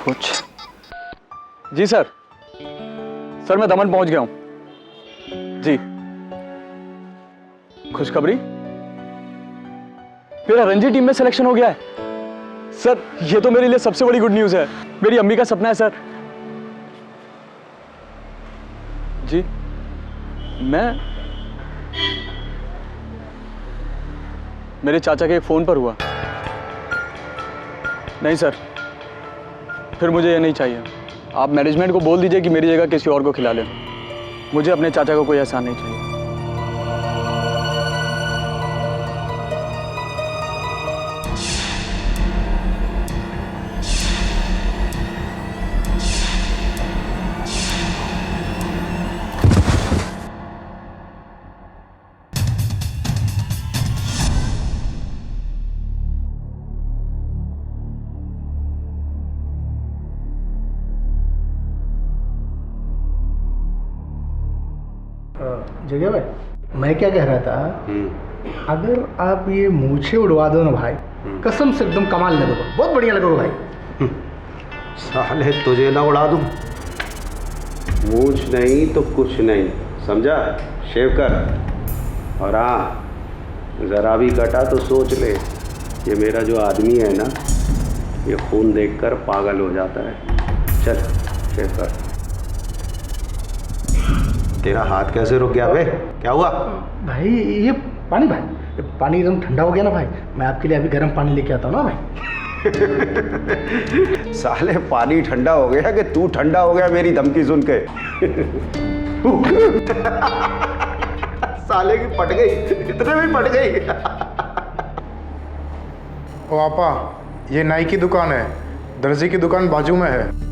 कुछ। जी sir, sir मैं दमन पहुंच गया हूं जी। खुशखबरी, मेरा रणजी टीम में सिलेक्शन हो गया है सर। ये तो मेरे लिए सबसे बड़ी गुड न्यूज़ है। मेरी अम्मी का सपना है सर। जी मैं मेरे चाचा के एक फ़ोन पर हुआ। नहीं सर, फिर मुझे ये नहीं चाहिए। आप मैनेजमेंट को बोल दीजिए कि मेरी जगह किसी और को खिला लें। मुझे अपने चाचा को कोई एहसान नहीं चाहिए। जगह भाई, मैं क्या कह रहा था, अगर आप ये मूछें उड़वा दो ना भाई, कसम से एकदम कमाल लगेगा, बहुत बढ़िया लगेगा भाई। साले तुझे ना उड़ा दूं, मूछ नहीं तो कुछ नहीं, समझा? शेव कर। और हाँ, ज़रा भी कटा तो सोच ले, ये मेरा जो आदमी है ना, ये खून देखकर पागल हो जाता है। चल शेव कर। तेरा हाथ कैसे रुक गया बे? क्या हुआ? भाई ये पानी, भाई पानी एकदम ठंडा हो गया ना भाई। मैं आपके लिए अभी गर्म पानी लेके आता हूँ ना भाई। साले पानी ठंडा हो गया कि तू ठंडा हो गया मेरी धमकी सुन के? साले की पट गई, इतने में पट गई। ओ आपा, ये नाई की दुकान है, दर्जी की दुकान बाजू में है।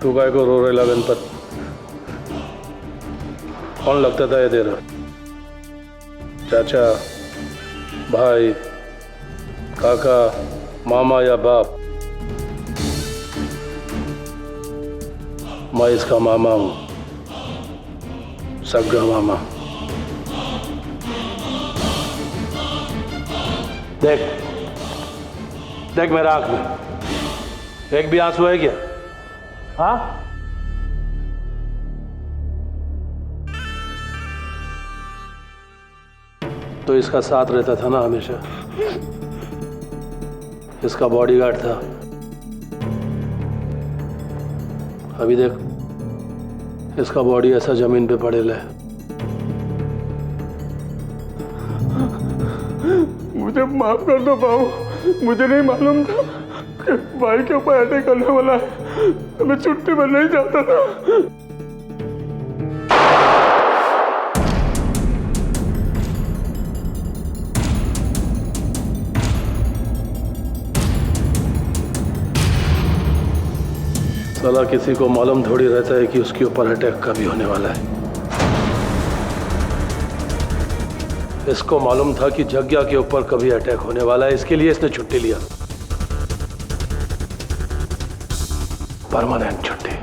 तू काय को रो रेला गणपत? कौन लगता था ये तेरा? चाचा, भाई, काका, मामा या बाप? मैं इसका मामा हूं, सगा मामा। देख देख मेरा आंख में एक भी आंसू है क्या? हाँ? तो इसका साथ रहता था ना हमेशा, इसका बॉडीगार्ड था। अभी देख, इसका बॉडी ऐसा जमीन पे पड़ेला है। मुझे माफ कर दो बाबू, मुझे नहीं मालूम था कि भाई के ऊपर अटैक करने वाला है। मैं छुट्टी पर नहीं जाता था। साला किसी को मालूम थोड़ी रहता है कि उसके ऊपर अटैक कभी होने वाला है। इसको मालूम था कि जग्या के ऊपर कभी अटैक होने वाला है, इसके लिए इसने छुट्टी लिया, परमानेंट छुट्टी।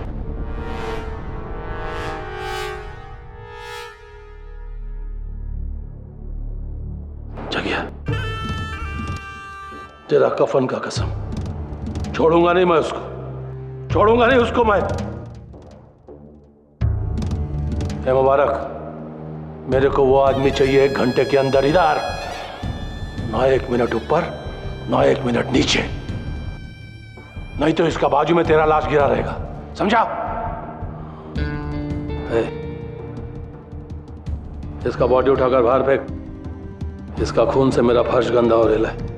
जग्या, तेरा कफन का कसम, छोड़ूंगा नहीं मैं उसको, छोड़ूंगा नहीं उसको मैं। ए मुबारक, मेरे को वो आदमी चाहिए 1 घंटे के अंदर इधर, ना 1 मिनट ऊपर ना 1 मिनट नीचे, नहीं तो इसका बाजू में तेरा लाश गिरा रहेगा, समझा? इसका बॉडी उठाकर बाहर फेंक, इसका खून से मेरा फर्श गंदा हो रहा है।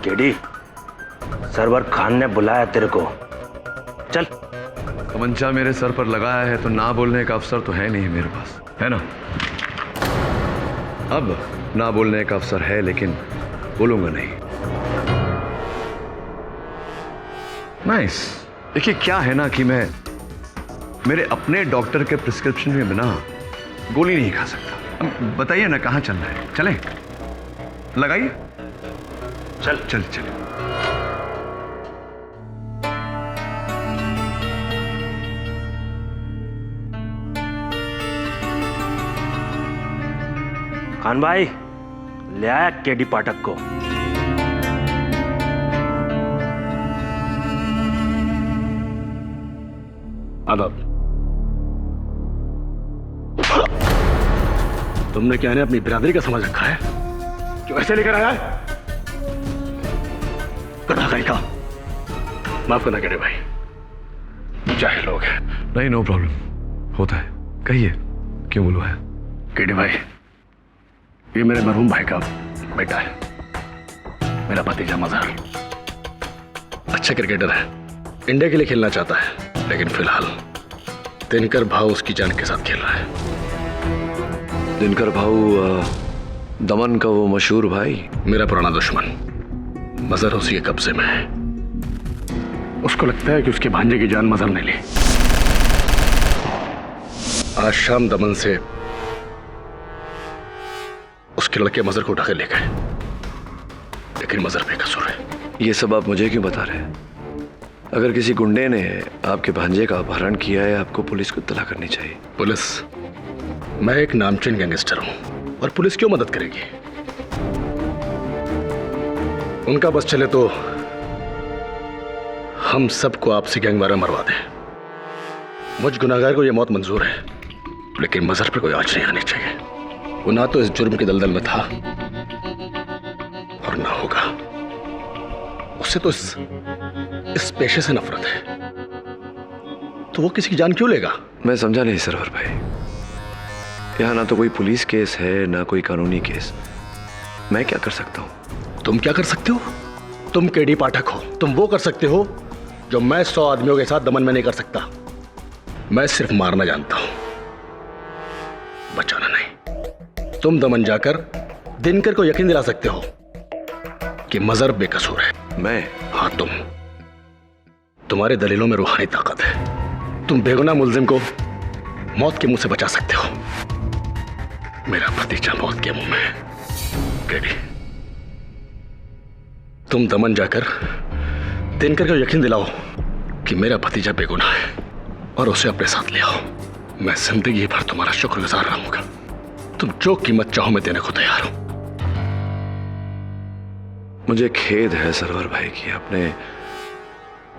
केडी, सरवर खान ने बुलाया तेरे को, चल। तमंचा मेरे सर पर लगाया है तो ना बोलने का अवसर तो है नहीं मेरे पास, है ना? अब ना बोलने का अवसर है, लेकिन बोलूंगा नहीं। नाइस। देखिए क्या है ना कि मैं मेरे अपने डॉक्टर के प्रिस्क्रिप्शन में बिना गोली नहीं खा सकता। अब बताइए ना कहाँ चलना है, चलें? लगाइए। चल चल चल। खान भाई, ले आया केडी पाठक को। आदाब। तुमने क्या अपनी बिरादरी का समझ रखा है? क्यों ऐसे लेकर आया है? कहीं का माफ करना केडी भाई, चाहे लोग हैं। नहीं, नो प्रॉब्लम, होता है। कहिए क्यों बोलो है? केडी भाई, ये मेरे मरहूम भाई का बेटा है, मेरा भतीजा मजहर। अच्छा क्रिकेटर है, इंडिया के लिए खेलना चाहता है, लेकिन फिलहाल दिनकर भाऊ उसकी जान के साथ खेल रहा है। दिनकर भाऊ दमन का वो मशहूर भाई? मेरा पुराना दुश्मन, मजहर उसी के कब्जे में है। उसको लगता है कि उसके भांजे की जान मजहर ने ली। आज शाम दमन से उसके लड़के मजहर को उठा के ले गए, लेकिन मजहर बेकसूर है। ये सब आप मुझे क्यों बता रहे हैं? अगर किसी गुंडे ने आपके भांजे का अपहरण किया है, आपको पुलिस को इत्तला करनी चाहिए। पुलिस? मैं एक नामचीन गैंगस्टर हूं और पुलिस क्यों मदद करेगी? उनका बस चले तो हम सबको आपसी गैंगवार में मरवा दें। मुझ गुनाहगार को यह मौत मंजूर है, लेकिन मजहर पर कोई आंच नहीं आनी चाहिए। वो ना तो इस जुर्म के दलदल में था और ना होगा। उससे तो इस पेशे से नफरत है, तो वो किसी की जान क्यों लेगा? मैं समझा नहीं सरवर भाई। यहाँ ना तो कोई पुलिस केस है ना कोई कानूनी केस। मैं क्या कर सकता हूँ? तुम क्या कर सकते हो? तुम केडी पाठक हो। तुम वो कर सकते हो जो मैं 100 आदमियों के साथ दमन में नहीं कर सकता। मैं सिर्फ मारना जानता हूं, बचाना नहीं। तुम दमन जाकर दिनकर को यकीन दिला सकते हो कि मजहर बेकसूर है। मैं? हाँ, तुम्हारे दलीलों में रूहानी ताकत है। तुम बेगुनाह मुल्जिम को मौत के मुंह से बचा सकते हो। मेरा भतीजा मौत के मुंह में है। केडी, तुम दमन जाकर दिनकर को यकीन दिलाओ कि मेरा भतीजा बेगुनाह है और उसे अपने साथ ले आओ। मैं जिंदगी भर तुम्हारा शुक्रगुजार रहूंगा। तुम जो कीमत चाहो मैं देने को तैयार हूं। मुझे खेद है सरवर भाई कि आपने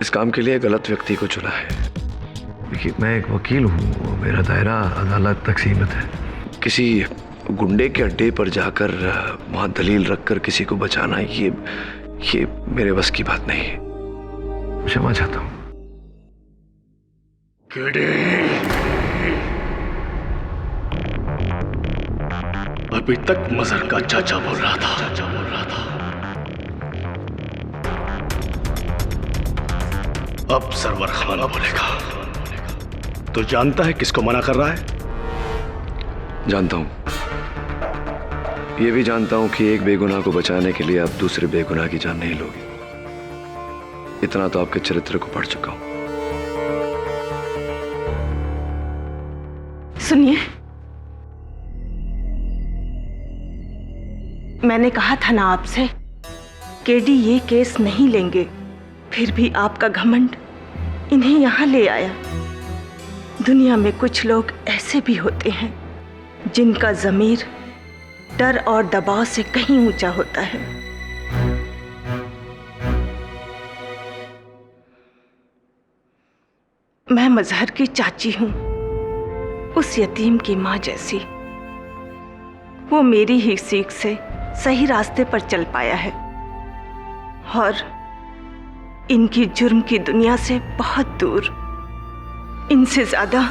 इस काम के लिए गलत व्यक्ति को चुना है। देखिए, मैं एक वकील हूँ, मेरा दायरा अदालत तक सीमित है। किसी गुंडे के अड्डे पर जाकर वहाँ दलील रखकर किसी को बचाना, ये मेरे बस की बात नहीं है। क्षमा चाहता हूँ। अभी तक मजहर का चाचा बोल रहा था। अब सरवर खाना बोलेगा। तो जानता है किसको मना कर रहा है? जानता हूँ। ये भी जानता हूँ कि एक बेगुनाह को बचाने के लिए आप दूसरे बेगुनाह की जान नहीं लोगे। इतना तो आपके चरित्र को पढ़ चुका हूँ। सुनिए, मैंने कहा था ना आपसे, केडी ये केस नहीं लेंगे, फिर भी आपका घमंड इन्हें यहां ले आया। दुनिया में कुछ लोग ऐसे भी होते हैं जिनका ज़मीर डर और दबाव से कहीं ऊंचा होता है। मैं मजहर की चाची हूं, उस यतीम की मां जैसी। वो मेरी ही सीख से सही रास्ते पर चल पाया है और इनकी जुर्म की दुनिया से बहुत दूर। इनसे ज्यादा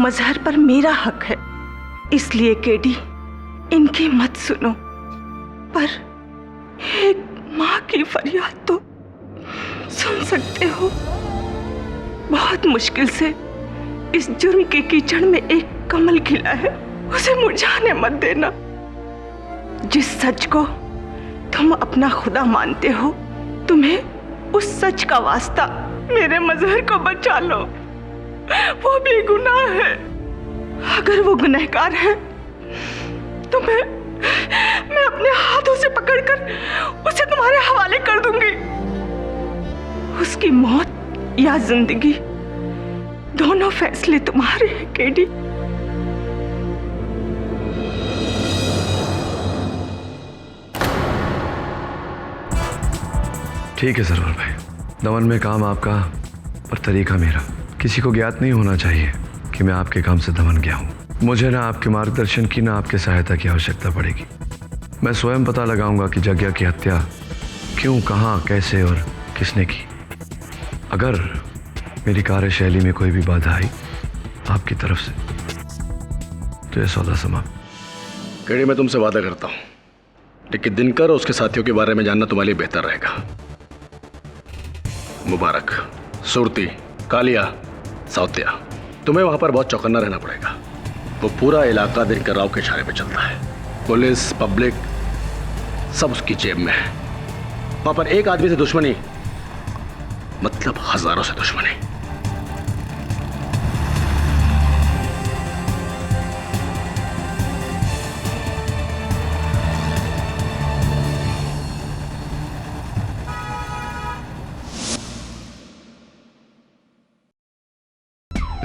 मजहर पर मेरा हक है, इसलिए केडी इनकी मत सुनो। पर एक माँ की फरियाद तो सुन सकते हो। बहुत मुश्किल से इस जुर्म के कीचड़ में एक कमल खिला है, उसे मुरझाने मत देना। जिस सच को तुम अपना खुदा मानते हो, तुम्हें उस सच का वास्ता मेरे मजहर को बचा लो। वो बेगुनाह है। अगर वो गुनहगार है तो मैं अपने हाथों से पकड़कर उसे तुम्हारे हवाले कर दूंगी। उसकी मौत या जिंदगी, दोनों फैसले तुम्हारे हैं केडी। ठीक है सरवर भाई, दमन में काम आपका पर तरीका मेरा। किसी को ज्ञात नहीं होना चाहिए कि मैं आपके काम से दमन गया हूँ। मुझे ना आपके मार्गदर्शन की ना आपके सहायता की आवश्यकता पड़ेगी। मैं स्वयं पता लगाऊंगा कि जग्या की हत्या क्यों, कहाँ, कैसे और किसने की। अगर मेरी कार्यशैली में कोई भी बाधा आई आपकी तरफ से तो यह सौदा समाप्त। केडी, मैं तुमसे वादा करता हूँ, लेकिन दिनकर और उसके साथियों के बारे में जानना तुम्हारे लिए बेहतर रहेगा। मुबारक, सुरती, कालिया, साउतिया, तुम्हें वहां पर बहुत चौकन्ना रहना पड़ेगा। वो पूरा इलाका दिनकर राव के इशारे पे चलता है। पुलिस, पब्लिक सब उसकी जेब में है। वहां पर एक आदमी से दुश्मनी मतलब हजारों से दुश्मनी।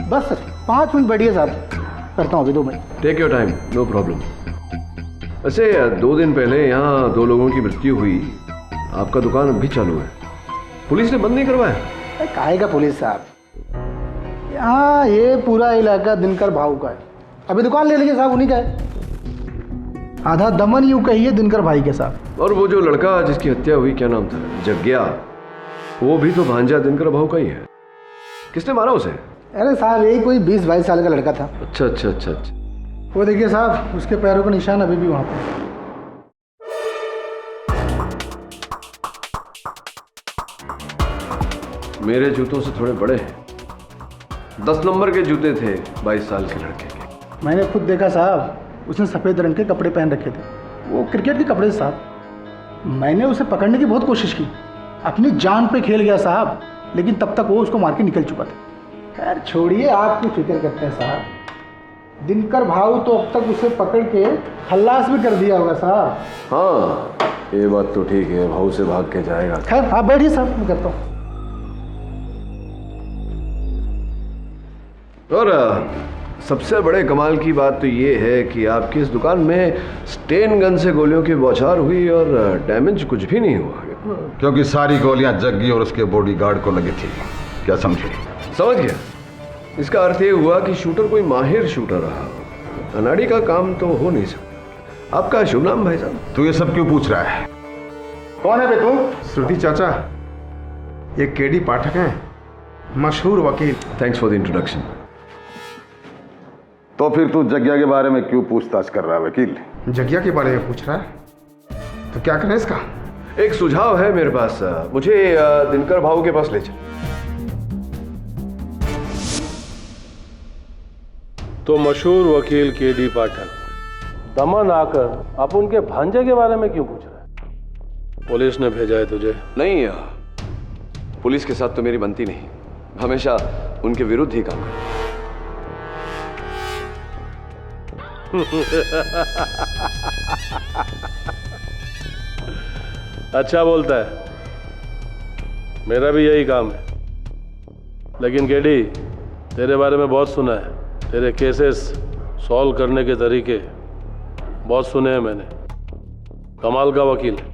बस सर 5 मिनट बैठिए साहब, करता हूँ अभी 2 minute. Take your time, no problem. वैसे 2 दिन पहले यहाँ 2 लोगों की मृत्यु हुई, आपका दुकान अभी चालू है, पुलिस ने बंद नहीं करवाया? अरे काहे का पुलिस साहब, यहाँ ये पूरा इलाका दिनकर भाऊ का है। अभी दुकान ले लीजिए साहब, उन्हीं का है। आधा दमन यूं कहिए दिनकर भाई के साथ। और वो जो लड़का जिसकी हत्या हुई, क्या नाम था? जग्या, वो भी तो भांजा दिनकर भाऊ का ही है। किसने मारा उसे? अरे साहब यही कोई 20-22 साल का लड़का था। अच्छा अच्छा अच्छा अच्छा। वो देखिए साहब, उसके पैरों का निशान अभी भी वहाँ पर। मेरे जूतों से थोड़े बड़े हैं। 10 नंबर के जूते थे 22 साल के लड़के के। मैंने खुद देखा साहब, उसने सफ़ेद रंग के कपड़े पहन रखे थे, वो क्रिकेट के कपड़े साहब। मैंने उसे पकड़ने की बहुत कोशिश की, अपनी जान पे खेल गया साहब, लेकिन तब तक वो उसको मार के निकल चुका था। खैर छोड़िए, आप क्यों फिक्र करते हैं साहब। दिनकर भाऊ तो अब तक उसे पकड़ के खल्लास भी कर दिया होगा साहब। हाँ, ये बात तो ठीक है, भाऊ से भाग के जाएगा। खैर आप बैठिए साहब, मैं करता हूँ। और सबसे बड़े कमाल की बात तो ये है कि आपकी इस दुकान में स्टेन गन से गोलियों की बौछार हुई और डैमेज कुछ भी नहीं हुआ। क्योंकि सारी गोलियां जग्गी और उसके बॉडीगार्ड को लगी थी। क्या समझे? समझ गया। इसका अर्थ ये हुआ कि शूटर कोई माहिर शूटर रहा हो। अनाड़ी का काम तो हो नहीं सकता। आपका शुभ नाम भाई साहब? तू ये सब क्यों पूछ रहा है? कौन है बे तू? श्रुति चाचा, ये केडी पाठक हैं, मशहूर वकील। Thanks for the introduction. तो फिर तू जग्या के बारे में क्यों पूछताछ कर रहा है वकील? जग्या के बारे में पूछ रहा है? तो क्या करें इसका? एक सुझाव है मेरे पास, मुझे दिनकर भाऊ के पास ले चल। तो मशहूर वकील केडी पाठक दमन आकर आप उनके भांजे के बारे में क्यों पूछ रहे हैं? पुलिस ने भेजा है तुझे? नहीं, पुलिस के साथ तो मेरी बनती नहीं, हमेशा उनके विरुद्ध ही काम करता। अच्छा बोलता है, मेरा भी यही काम है। लेकिन केडी, तेरे बारे में बहुत सुना है, तेरे केसेस सॉल्व करने के तरीके बहुत सुने हैं मैंने। कमाल का वकील है।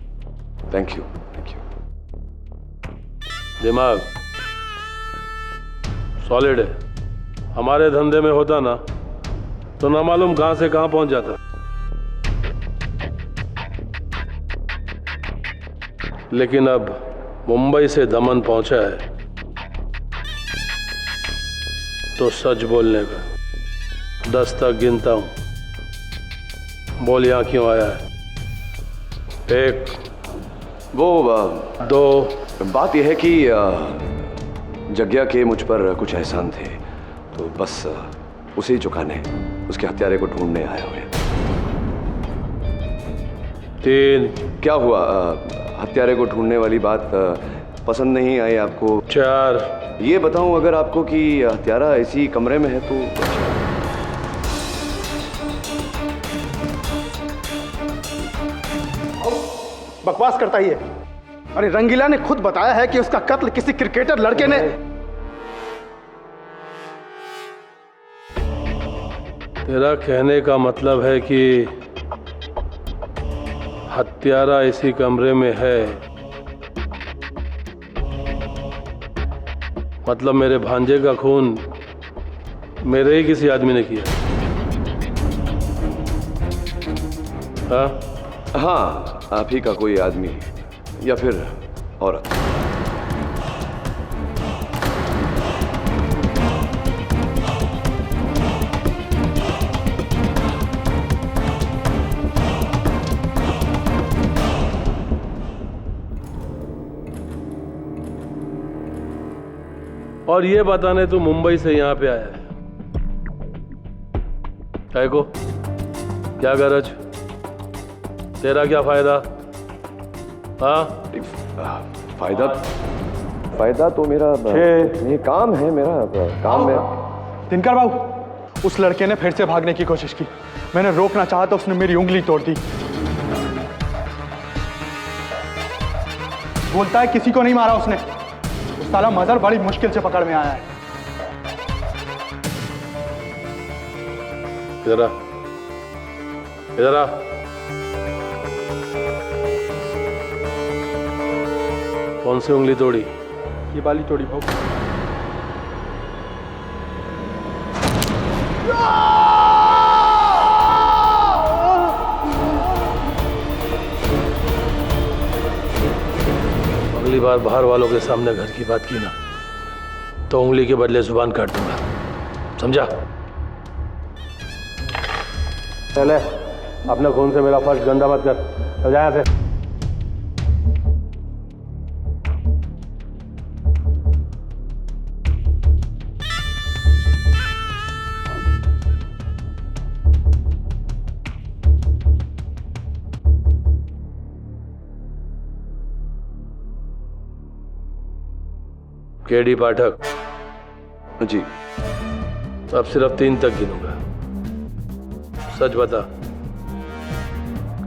Thank you, thank you. दिमाग सॉलिड है। हमारे धंधे में होता ना तो ना मालूम कहां से कहां पहुंच जाता। लेकिन अब मुंबई से दमन पहुंचा है तो सच बोलने का 10 तक गिनता हूं। बोल यहां क्यों आया है? 1, वो 2। बात यह है कि जग्या के मुझ पर कुछ एहसान थे, तो बस उसे ही चुकाने, उसके हत्यारे को ढूंढने आया हुए। 3। क्या हुआ? हत्यारे को ढूंढने वाली बात पसंद नहीं आई आपको? 4। ये बताऊं अगर आपको कि हत्यारा इसी कमरे में है तो? बकवास करता ही है। अरे रंगीला ने खुद बताया है कि उसका कत्ल किसी क्रिकेटर लड़के ने। तेरा कहने का मतलब है कि हत्यारा इसी कमरे में है, मतलब मेरे भांजे का खून मेरे ही किसी आदमी ने किया? हाँ? हाँ, आप ही का कोई आदमी या फिर औरत। और ये बताने तू मुंबई से यहां पे आया है? काय को? क्या गरज? तेरा क्या फायदा? हाँ? फायदा तो मेरा ये काम है, मेरा काम है। दिनकर बाबू, उस लड़के ने फिर से भागने की कोशिश की। मैंने रोकना चाहा तो उसने मेरी उंगली तोड़ दी। बोलता है किसी को नहीं मारा उसने। उस साला मदर बड़ी मुश्किल से पकड़ में आया है। इधर आ, इधर आ। कौन सी उंगली तोड़ी? ये वाली तोड़ी भाऊ। अगली बार बाहर वालों के सामने घर की बात की ना तो उंगली के बदले जुबान काट दूंगा, समझा? चले, अपने खून से मेरा फर्श गंदा मत कर। चल जा यहाँ से। केडी पाठक जी, अब सिर्फ 3 तक गिनूंगा। सच बता,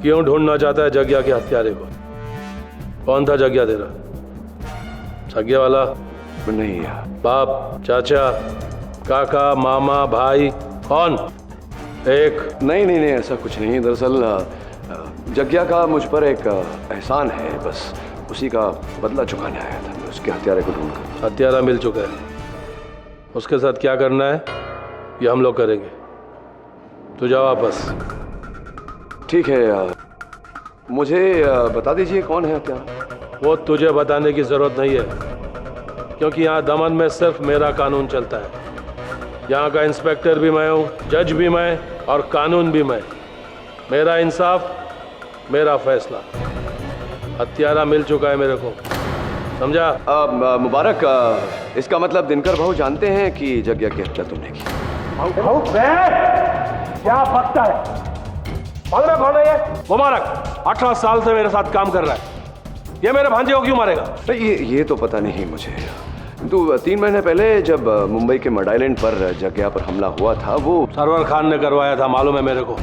क्यों ढूंढना चाहता है जग्या के हत्यारे को? कौन था जग्या तेरा? सग्या वाला? नहीं। बाप, चाचा, काका, मामा, भाई, कौन? एक? नहीं, ऐसा कुछ नहीं। दरअसल जग्या का मुझ पर एक एहसान है, बस उसी का बदला चुकाने आया था मैं, उसके हत्यारे को ढूंढकर। हत्यारा मिल चुका है, उसके साथ क्या करना है ये हम लोग करेंगे। तू जा वापस। ठीक है, मुझे बता दीजिए कौन है क्या? वो तुझे बताने की जरूरत नहीं है, क्योंकि यहाँ दमन में सिर्फ मेरा कानून चलता है। यहाँ का इंस्पेक्टर भी मैं हूँ, जज भी मैं, और कानून भी मैं। मेरा इंसाफ, मेरा फैसला। हत्यारा मिल चुका है मेरे को, समझा? मुबारक, इसका मतलब दिनकर भाऊ जानते हैं कि जग्या की हत्या तुमने की? क्या बकता है? मालूम है कौन है ये? मुबारक 18 साल से मेरे साथ काम कर रहा है। ये मेरे भांजे को क्यों मारेगा? ये तो पता नहीं मुझे। तो 3 महीने पहले जब मुंबई के मड आइलैंड पर जग्या पर हमला हुआ था, वो सरवर खान ने करवाया था, मालूम है मेरे को।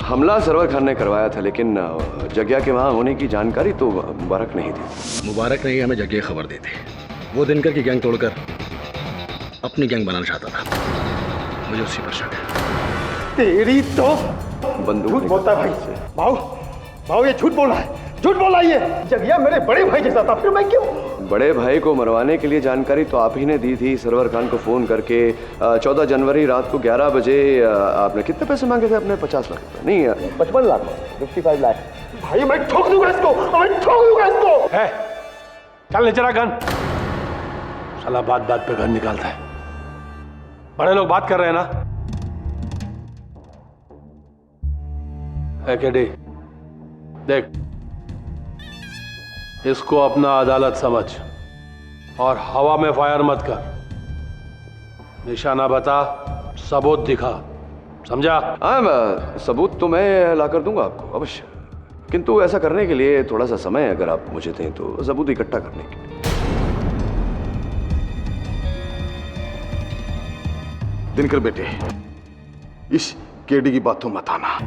हमला सरवर खान ने करवाया था, लेकिन जग्या के वहाँ होने की जानकारी तो मुबारक नहीं थी। मुबारक ने ही हमें जग्या खबर दी थी। वो दिनकर की गैंग तोड़कर अपनी गैंग बनाना चाहता था। मुझे उसी पर शक है। तेरी तो बंदूक बोलता है भाई। भाऊ ये झूठ बोल रहा है, झूठ बोल रहा है। ये जगिया मेरे बड़े भाई जैसा था, फिर मैं क्यों? बड़े भाई को मरवाने के लिए जानकारी तो आप ही ने दी थी सरवर खान को फ़ोन करके। 14 जनवरी रात को 11 बजे आपने कितने पैसे मांगे थे अपने? 50 लाख रुपये? नहीं, 55 लाख, 55 लाख। भाई मैं ठोक दूंगा इसको, मैं ठोक दूंगा इसको। है, चल नीचे रख गन। साला बात बात पे गन निकालता है। बड़े लोग बात कर रहे हैं ना। केडी, देख, इसको अपना अदालत समझ और हवा में फायर मत कर। निशाना बता, सबूत दिखा, समझा? हाँ, सबूत तो मैं ला कर दूंगा आपको अवश्य, किंतु ऐसा करने के लिए थोड़ा सा समय अगर आप मुझे दें तो सबूत इकट्ठा करने के लिए। दिनकर बेटे, इस केडी की बात तो मत आना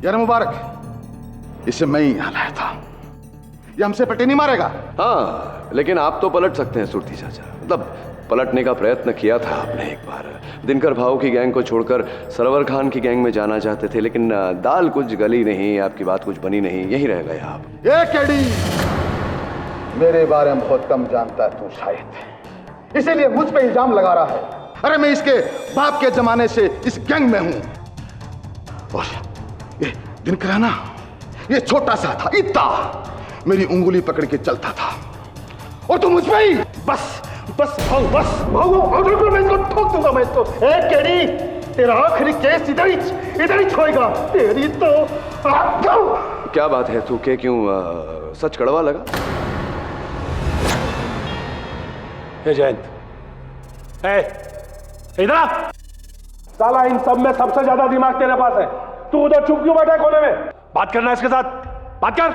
यार। मुबारक, इसे मैं ही यहाँ लाया था। ये हमसे पट्टी नहीं मारेगा। हाँ, लेकिन आप तो पलट सकते हैं सुरती चाचा। मतलब पलटने का प्रयत्न किया था आपने एक बार। दिनकर भाऊ की गैंग को छोड़कर सरवर खान की गैंग में जाना चाहते थे, लेकिन दाल कुछ गली नहीं, आपकी बात कुछ बनी नहीं, यहीं रह गए आप। ये केडी मेरे बारे में बहुत कम जानता है तू शायद, इसीलिए मुझ पे इल्जाम लगा रहा है। अरे मैं इसके बाप के जमाने से इस गैंग में हूं। और ये दिनकर है ना, ये छोटा सा था, इतना मेरी उंगली पकड़ के चलता था, और तुम मुझ पे ही बस भाऊ मैं इसको ठोक दूंगा। मैं इसको केडी, तेरा आखिरी केस इधर ही छोड़ेगा। तेरी तो क्या बात है तू के क्यों सच कड़वा लगा? जयंत, इधर आ। साला इन सब में सबसे ज्यादा दिमाग तेरे पास है। तू उधर चुप क्यों बैठा है कोने में? बात करना है इसके साथ, बात कर।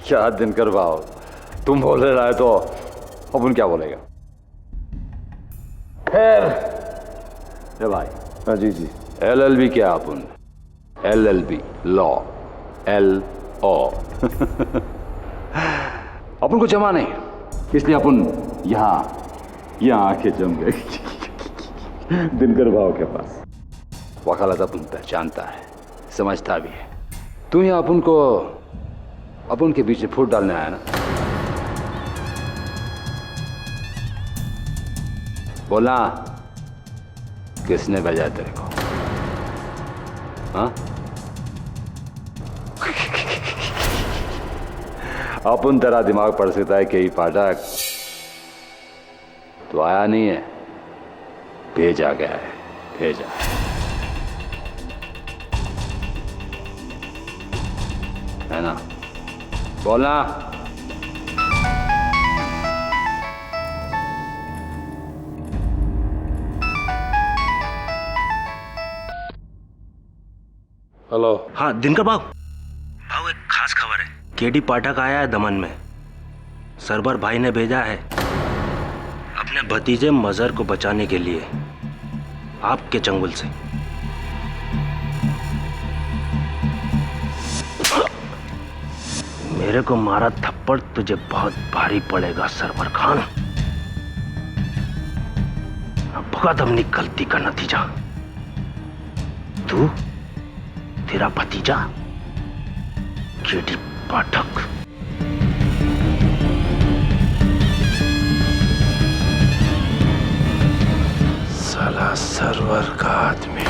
क्या दिनकर भाव, तुम बोल रहे है तो अपन क्या बोलेगा? खैर भाई। हाँ जी। LLB क्या अपन? LLB law, LO। अपन को जमा नहीं, इसलिए अपन यहाँ आके जम गए दिनकर भाव के पास। वकालत अपन पहचानता है, समझता भी है। तू यहाँ अपन के बीच में फूट डालने आया ना? बोलना, किसने भेजा तेरे को? हाँ? अपन तेरा दिमाग पड़ सकता है कि पाठक तो आया नहीं है, भेजा गया है, भेजा। है ना? बोलना। हेलो। हाँ दिनकर भाऊ, एक खास खबर है। केडी पाठक आया है दमन में। सरवर भाई ने भेजा है अपने भतीजे मजहर को बचाने के लिए आपके चंगुल से। मेरे को मारा थप्पड़ तुझे बहुत भारी पड़ेगा सरवर खान। अब भुगत अपनी गलती का नतीजा। तू, तेरा भतीजा केडी पाठक। साला सरवर का आदमी।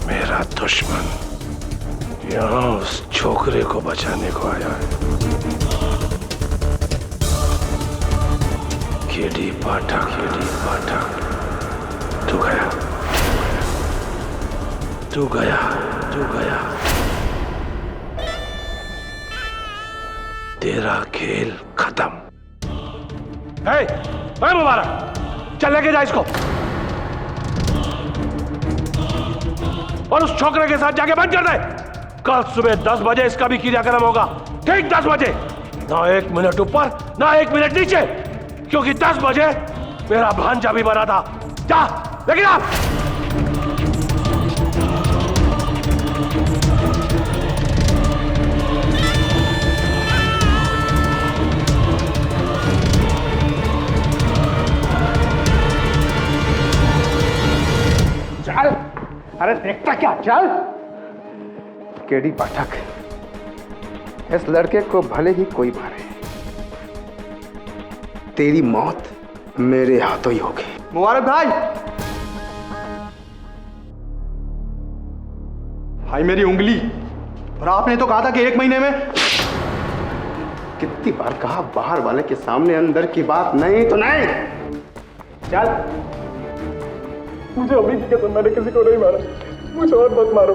मेरा दुश्मन यहाँ उस छोकरे को बचाने को आया है। केडी पाठक, तू गया, तू गया, तू गया। तेरा खेल खत्म। मुबारक, चल लेके जा इसको और उस छोकरे के साथ जाके बंद कर दे। कल सुबह 10 बजे इसका भी क्रियाक्रम होगा, ठीक 10 बजे। ना 1 मिनट ऊपर, ना 1 मिनट नीचे, क्योंकि 10 बजे मेरा भांजा भी बना था। जा लेकिन आप चल, अरे देखता क्या, चल। केडी पाठक, इस लड़के को भले ही कोई मारे, तेरी मौत मेरे हाथों ही होगी। मुबारक भाई, भाई मेरी उंगली, और आपने तो कहा था कि 1 महीने में। कितनी बार कहा, बाहर वाले के सामने अंदर की बात नहीं तो नहीं। चल। मुझे अभी की कसम, मैंने किसी को नहीं मारा। मुझे और मत मारो,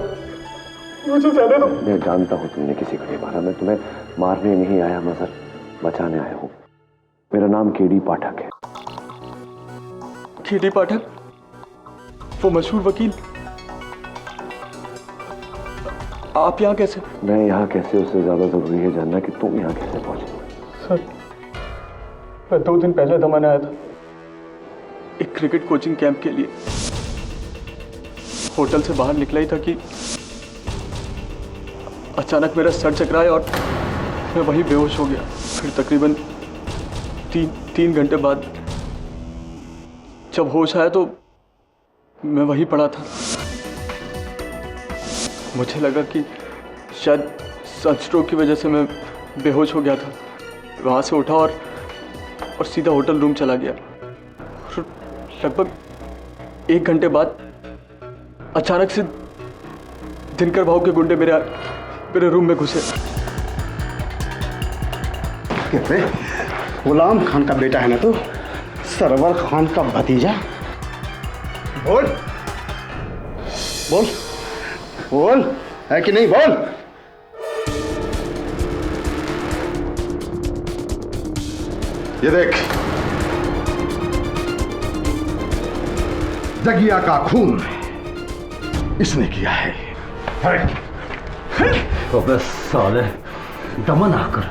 मुझे जाने दो। मैं जानता हूँ तुमने किसी को नहीं मारा। मैं तुम्हें मारने नहीं आया मजहर, बचाने आया हूँ। मेरा नाम केडी पाठक है। केडी पाठक, वो मशहूर वकील। आप यहाँ कैसे? मैं यहाँ कैसे, उससे ज्यादा जरूरी है जानना कि तुम यहाँ कैसे पहुंचे। सर, मैं 2 दिन पहले दमन आया था एक क्रिकेट कोचिंग कैंप के लिए। होटल से बाहर निकला ही था कि अचानक मेरा सर चकराया और मैं वहीं बेहोश हो गया। फिर तकरीबन 3 घंटे बाद जब होश आया तो मैं वहीं पड़ा था। मुझे लगा कि शायद सनस्ट्रोक की वजह से मैं बेहोश हो गया था। वहाँ से उठा और सीधा होटल रूम चला गया। लगभग 1 घंटे बाद अचानक से दिनकर भाऊ के गुंडे मेरे रूम में घुसे। कहते गुलाम खान का बेटा है ना तू, सरवर खान का भतीजा। बोल बोल बोल, है कि नहीं, बोल। ये देख, जगिया का खून इसने किया है। तो बस साले, दमन आकर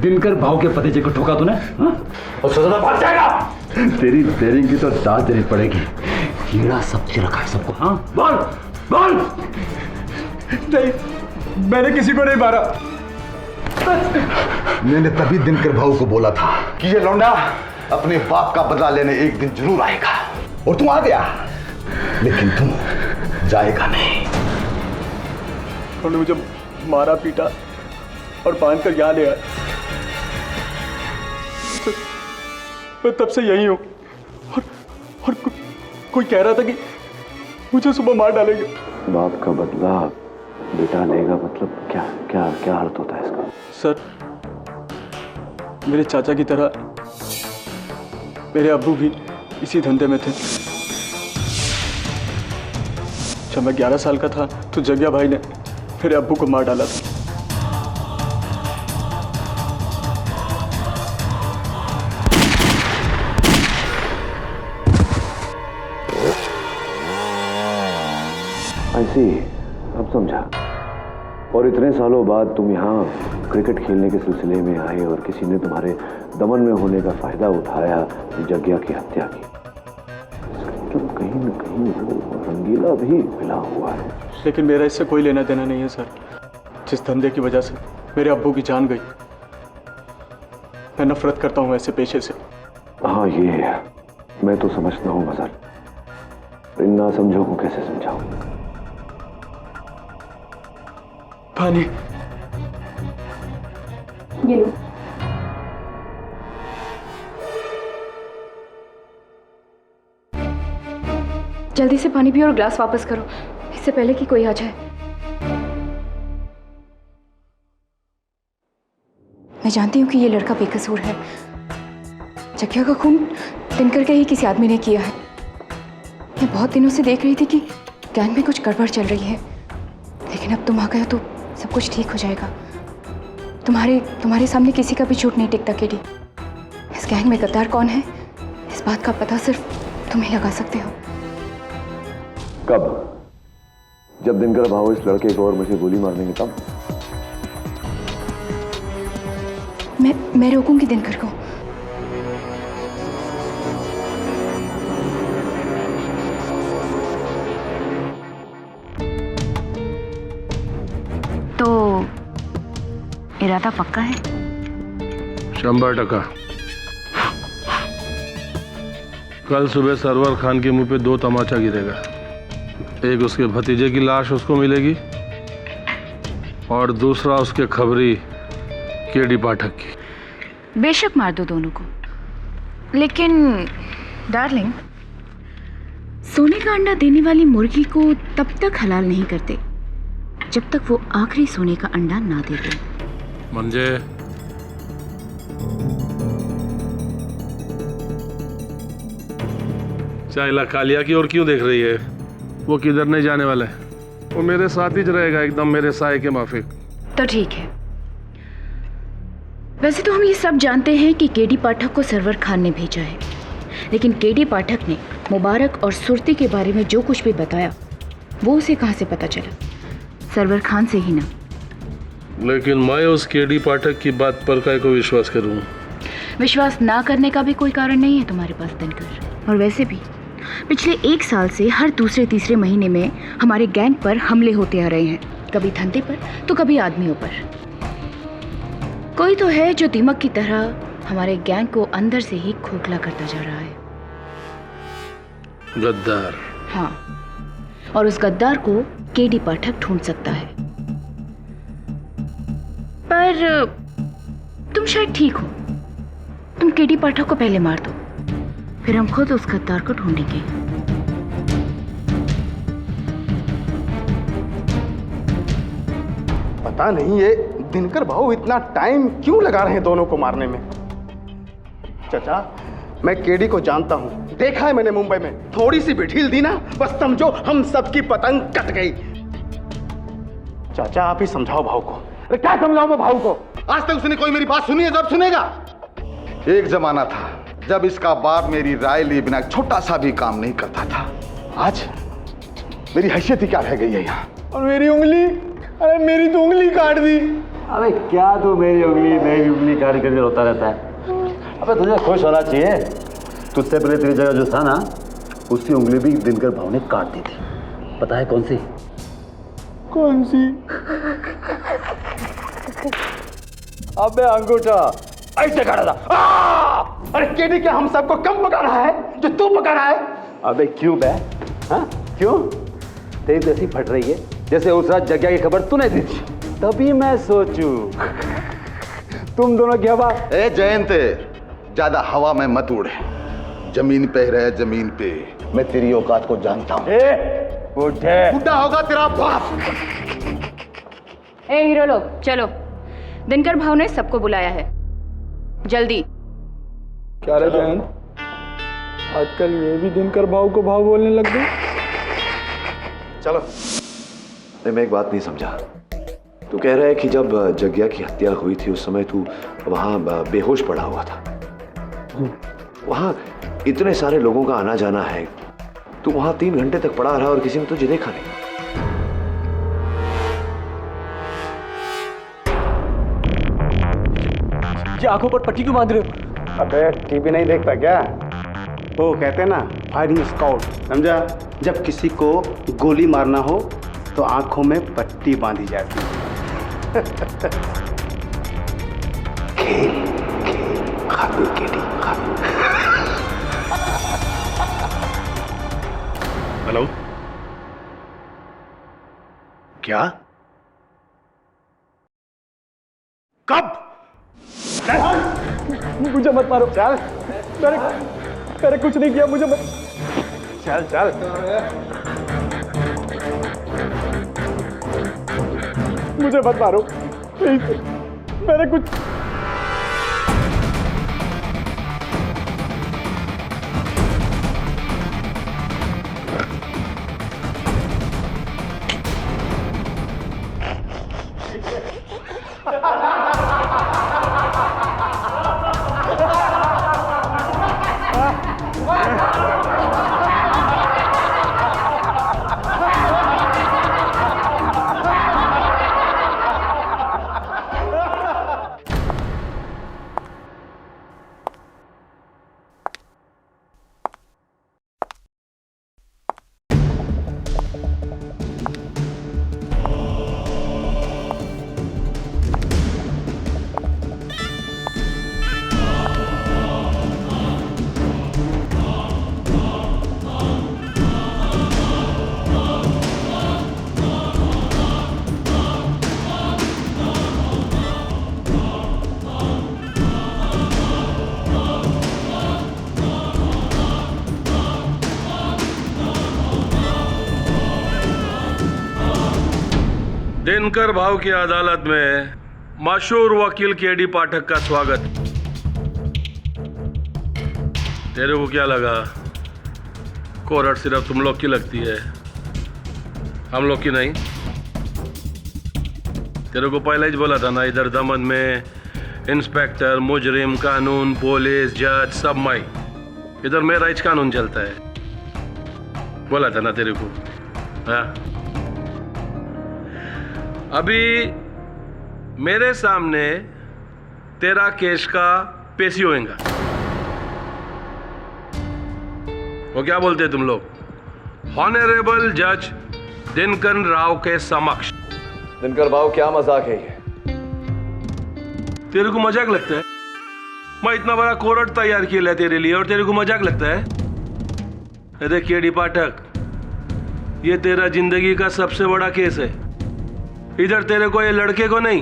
दिनकर भाव के भतीजे को ठोका तूने, और सजा बच जाएगा। तेरी देरी की तो दाद देनी पड़ेगी। कीड़ा सबसे रखा है सबको। हाँ बोल बोल। नहीं, मैंने किसी को नहीं मारा। मैंने तभी दिनकर भाऊ को बोला था कि ये लौंडा अपने बाप का बदला लेने एक दिन जरूर आएगा, और तू आ गया, लेकिन तू जाएगा नहीं। उन्होंने मुझे मारा, पीटा और बांध कर यहाँ ले आया। मैं तब से यही हूँ, और कोई कह रहा था कि मुझे सुबह मार डालेंगे। बाप का बदला बेटा लेगा, मतलब क्या क्या क्या अर्थ होता है इसका? सर, मेरे चाचा की तरह मेरे अब्बू भी इसी धंधे में थे। जब मैं 11 साल का था तो जगिया भाई ने मेरे अब्बू को मार डाला था। ऐसी अब समझा। और इतने सालों बाद तुम यहाँ क्रिकेट खेलने के सिलसिले में आए और किसी ने तुम्हारे दमन में होने का फायदा उठाया, जगिया की हत्या की। मतलब कहीं न कहीं वो रंगीला भी मिला हुआ है। लेकिन मेरा इससे कोई लेना देना नहीं है सर। जिस धंधे की वजह से मेरे अब्बू की जान गई, मैं नफरत करता हूँ ऐसे पेशे से। हाँ, ये मैं तो समझता हूँ मजहर, इन ना समझो को कैसे समझाऊं? पानी ये लो। जल्दी से पानी पियो और ग्लास वापस करो, इससे पहले कि कोई आ जाए। मैं जानती हूँ कि ये लड़का बेकसूर है। जग्या का खून दिनकर के ही किसी आदमी ने किया है। मैं बहुत दिनों से देख रही थी कि गैंग में कुछ गड़बड़ चल रही है, लेकिन अब तुम आ गए हो तो सब कुछ ठीक हो जाएगा। तुम्हारे सामने किसी का भी झूठ नहीं टिकता केडी। इस गैंग में गद्दार कौन है, इस बात का पता सिर्फ तुम ही लगा सकते हो। कब? जब दिनकर भाव इस लड़के को और मुझे गोली मारने तब? मैं रोकूंगी दिनकर को। तो इरादा पक्का है? 100%। कल सुबह सरवर खान के मुंह पे 2 तमाचा गिरेगा। एक उसके भतीजे की लाश उसको मिलेगी और दूसरा उसके खबरी केडी पाठक की। बेशक मार दो दोनों को, लेकिन डार्लिंग, सोने का अंडा देने वाली मुर्गी को तब तक हलाल नहीं करते जब तक वो आखिरी सोने का अंडा ना दे दे। मंजे, चाइला कालिया की ओर क्यों देख रही है? वो किधर नहीं जाने वाला है, वो मेरे साथ ही रहेगा, एकदम मेरे साए के माफिक। तो ठीक है। वैसे तो हम ये सब जानते हैं कि केडी पाठक को सरवर खान ने भेजा है, लेकिन केडी पाठक ने मुबारक और सुरती के बारे में जो कुछ भी बताया वो उसे कहाँ से पता चला? सरवर खान से ही ना। लेकिन मैं उस केडी पाठक की बात पर काय को विश्वास करूं? विश्वास ना करने का भी कोई कारण नहीं है तुम्हारे पास दिनकर। और वैसे भी पिछले 1 साल से हर दूसरे तीसरे महीने में हमारे गैंग पर हमले होते आ रहे हैं, कभी धंधे पर तो कभी आदमियों पर। कोई तो है जो दीमक की तरह हमारे गैंग को अंदर से ही खोखला करता जा रहा है। गद्दार। हाँ, और उस गद्दार को केडी पाठक ढूंढ सकता है। पर तुम शायद ठीक हो। तुम केडी पाठक को पहले मार दो, फिर हम खुद उस गद्दार को ढूंढेंगे। पता नहीं ये दिनकर भाऊ इतना टाइम क्यों लगा रहे हैं दोनों को मारने में। चाचा, मैं केडी को जानता हूं, देखा है मैंने मुंबई में। थोड़ी सी भी ढील दी ना, बस समझो हम सबकी पतंग कट गई। चाचा आप ही समझाओ भाऊ को। अरे क्या समझाऊं मैं भाऊ को? आज तक उसने कोई मेरी बात सुनी है? जब सुनेगा। एक जमाना था जब इसका बाप मेरी राय लिए बिना छोटा सा भी काम नहीं करता था। आज मेरी हैसियत ही क्या रह गई है यहाँ। और मेरी उंगली, अरे मेरी तो उंगली काट दी। अबे क्या तू मेरी उंगली काट कर रोता रहता है? अबे तुझे खुश होना चाहिए। तुझसे पहले तेरी जगह जो था ना, उसकी उंगली भी दिनकर भाव ने काट दी थी। पता है कौन सी? कौन सी? अबे अंगूठा ऐसे काटा था। अरे केडी क्या हम सबको कम पका रहा है जो तू पका रहा है? अबे क्यों बे? हाँ क्यों? तेरी तो ऐसी फट रही है जैसे उस रात जग्या की खबर तूने दी थी। तभी मैं सोचूं तुम दोनों की हवा। ए जयंत, ज्यादा हवा में मत उड़, जमीन पे रहे, जमीन पे। मैं तेरी औकात को जानता हूँ। बुढ़ा होगा तेरा बाप। ए हीरो लोग, चलो। दिनकर भाव ने सबको बुलाया है, जल्दी। क्या रे जयंत, आजकल ये भी दिनकर भाव को भाव बोलने लग गए? चलो। मैं एक बात नहीं समझा। तू कह रहा है कि जब जग्या की हत्या हुई थी उस समय तू वहां बेहोश पड़ा हुआ था। वहां इतने सारे लोगों का आना जाना है, तू वहां 3 घंटे तक पड़ा रहा और किसी ने तुझे देखा नहीं। ये आंखों पर पट्टी क्यों बांध रहे हो? अबे टीवी नहीं देखता क्या? वो कहते हैं ना, फायरिंग स्काउट, समझा? जब किसी को गोली मारना हो तो आंखों में पट्टी बांधी जाती है। हेलो, क्या? कब? मुझे मत मारो। चल, मैंने कुछ नहीं किया, मुझे मत। चल चल। मुझे मत मारो प्लीज, मैंने कुछ दिनकर भाव की अदालत में मशहूर वकील केडी पाठक का स्वागत। तेरे को क्या लगा कोर्ट सिर्फ तुम लोग की लगती है, हम लोग की नहीं? तेरे को पहले ही बोला था ना, इधर दमन में इंस्पेक्टर, मुजरिम, कानून, पुलिस, जज सब माई, इधर मेरा ही कानून चलता है। बोला था ना तेरे को। हाँ, अभी मेरे सामने तेरा केस का पेशी होएगा। वो क्या बोलते हैं तुम लोग? ऑनरेबल जज दिनकर राव के समक्ष। दिनकर भाव क्या मजाक है ये? तेरे को मजाक लगता है? मैं इतना बड़ा कोर्ट तैयार किया है तेरे लिए और तेरे को मजाक लगता है? अरे केडी पाठक, ये तेरा जिंदगी का सबसे बड़ा केस है। इधर तेरे को, ये लड़के को नहीं,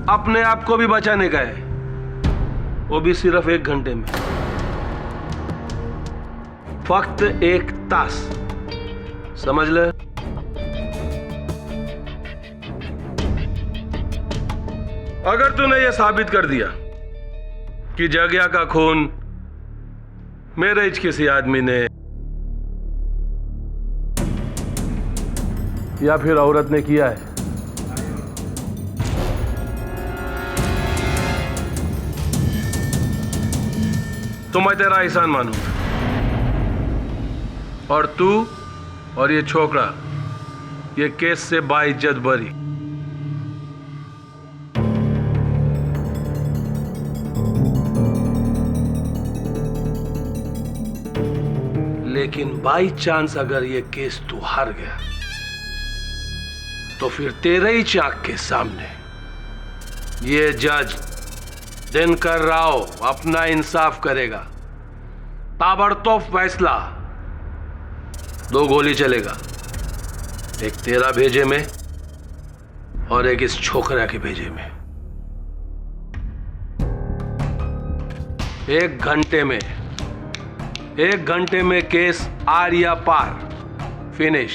अपने आप को भी बचाने का है, वो भी सिर्फ 1 घंटे में, फक्त 1 तास। समझ ले? अगर तूने ये साबित कर दिया कि जग्या का खून मेरे किसी आदमी ने या फिर औरत ने किया है, तो मैं तेरा एहसान मानूंगा और तू और ये छोकरा ये केस से बाइज्जत बरी। लेकिन बाई चांस अगर ये केस तू हार गया तो फिर तेरे ही चाक के सामने ये जज दिनकर राव अपना इंसाफ करेगा। ताबड़तोड़ फैसला, 2 गोली चलेगा, एक तेरा भेजे में और एक इस छोकरा के भेजे में। 1 घंटे में केस आर या पार, फिनिश।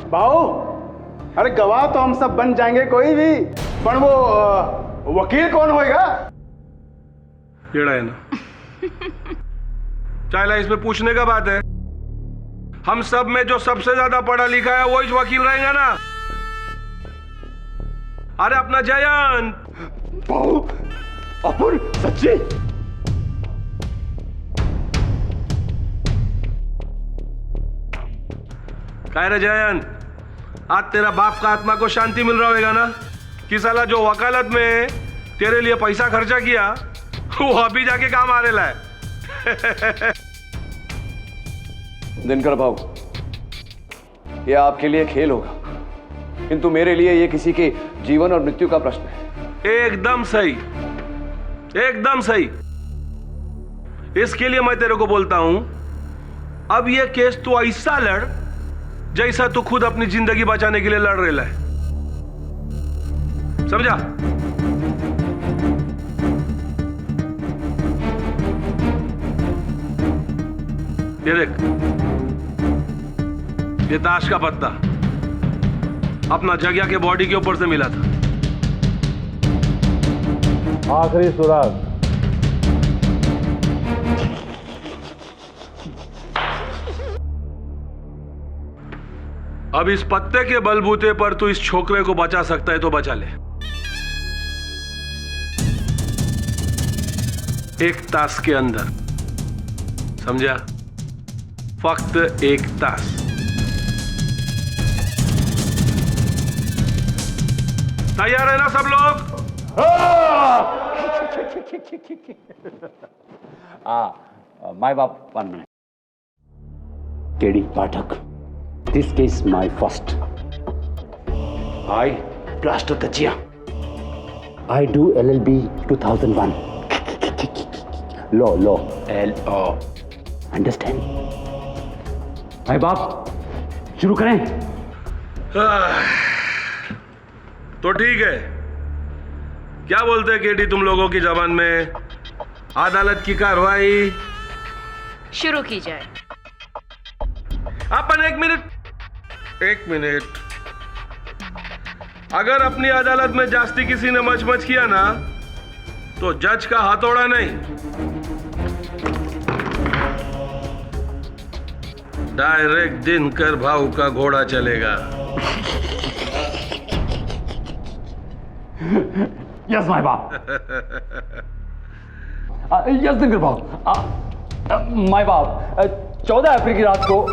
बाऊ, अरे गवाह तो हम सब बन जाएंगे कोई भी, पर वो वकील कौन होएगा? येड़ा है ना, चाहे इसमें पूछने का बात है। हम सब में जो सबसे ज्यादा पढ़ा लिखा है वही वकील रहेगा ना। अरे अपना जयंत। बाऊ, अपुर सच्ची? कह रहे जयंत, आज तेरा बाप का आत्मा को शांति मिल रहा होगा ना कि साला जो वकालत में तेरे लिए पैसा खर्चा किया वो अभी जाके काम आ रहा है। दिनकर भाऊ, ये आपके लिए खेल होगा, किंतु मेरे लिए ये किसी के जीवन और मृत्यु का प्रश्न है। एकदम सही, एकदम सही। इसके लिए मैं तेरे को बोलता हूं, अब ये केस तू ऐसा लड़ जैसा तू खुद अपनी जिंदगी बचाने के लिए लड़ रहा है। समझा? ये देख, ये ताश का पत्ता अपना जगिया के बॉडी के ऊपर से मिला था। आखिरी सुराग। अब इस पत्ते के बलबूते पर तू इस छोकरे को बचा सकता है तो बचा ले। एक तास के अंदर, समझा? फक्त एक तास। तैयार है ना सब लोग? माय बाप 1 मिनट। KD Pathak, this case my first. I plaster तजिया। I do LLB 2001। Law LO। Understand? My बाप, शुरू करें? तो ठीक है। क्या बोलते हैं केडी तुम लोगों की जबान में? अदालत की कार्रवाई शुरू की जाए। अपन एक मिनट। अगर अपनी अदालत में जास्ती किसी ने मच किया ना, तो जज का हथौड़ा नहीं, डायरेक्ट दिनकर भाऊ का घोड़ा चलेगा। यस माय बाप। यस दिनकर भाऊ। माय बाप, 14 अप्रैल की रात को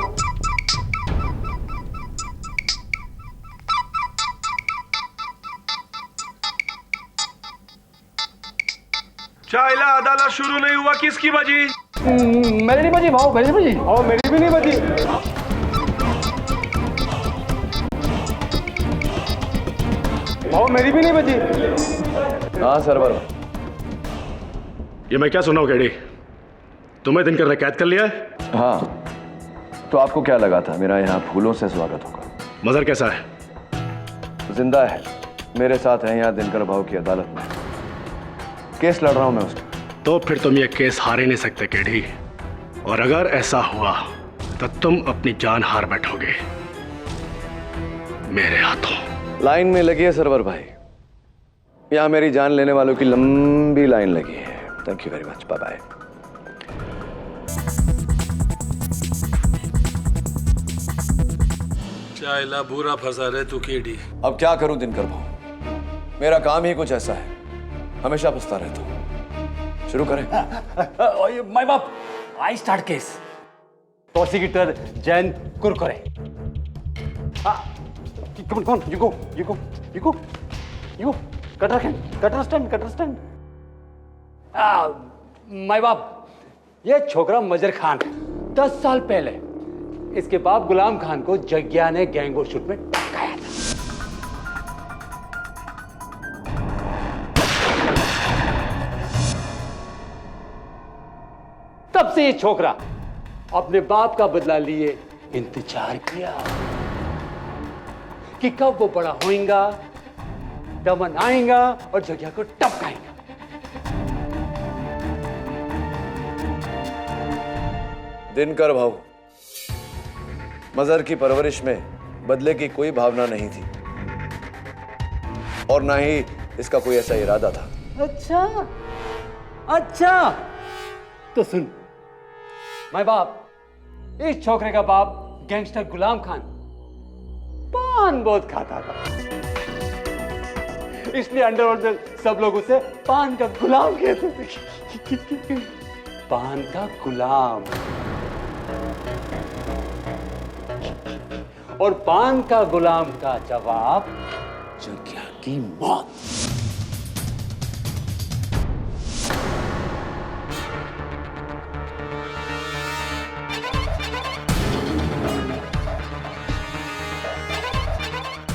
चाइला अदालत शुरू नहीं हुआ, किसकी बजी? मेरी नहीं बजी भाऊ, मेरी बजी। और मेरी भी नहीं बजी। भाऊ मेरी भी नहीं बजी। हाँ सरवर। ये मैं क्या सुना हूँ केडी? तुम्हें दिनकर ने कैद कर लिया है? हाँ, तो आपको क्या लगा था मेरा यहाँ फूलों से स्वागत होगा? मजहर कैसा है? जिंदा है, मेरे साथ है यहाँ दिनकर भाऊ की अदालत में। केस लड़ रहा हूं मैं उसका। तो फिर तुम ये केस हार ही नहीं सकते केडी। और अगर ऐसा हुआ तो तुम अपनी जान हार बैठोगे मेरे हाथों। लाइन में लगी है सरवर भाई, यहाँ मेरी जान लेने वालों की लंबी लाइन लगी है। Thank you very much, bye bye. चाइला बुरा फंसा रहे तू केडी। अब क्या करूं दिनकर भाऊ, मेरा काम ही कुछ ऐसा है, हमेशा फंसता रहता हूं। शुरू करें? माय बाप, I start case. Prosecutor Jain Kurkure. कौन? You go. Cutter stand. My बाप, ये छोकरा मजर खान 10 साल पहले इसके बाप गुलाम खान को जग्या ने गैंगो शूट में टपकाया था। तब से ये छोकरा अपने बाप का बदला लिए इंतजार किया कि कब वो बड़ा होएगा, दमन आएगा और जग्या को टपकाएगा। दिनकर भाऊ, मजहर की परवरिश में बदले की कोई भावना नहीं थी और ना ही इसका कोई ऐसा इरादा था। अच्छा, तो सुन माय बाप, इस छोकरे का बाप गैंगस्टर गुलाम खान पान बहुत खाता था, इसलिए अंडरवर्ल्ड में सब लोग उसे पान का गुलाम कहते थे। पान का गुलाम। और पान का गुलाम का जवाब जग्या की मौत।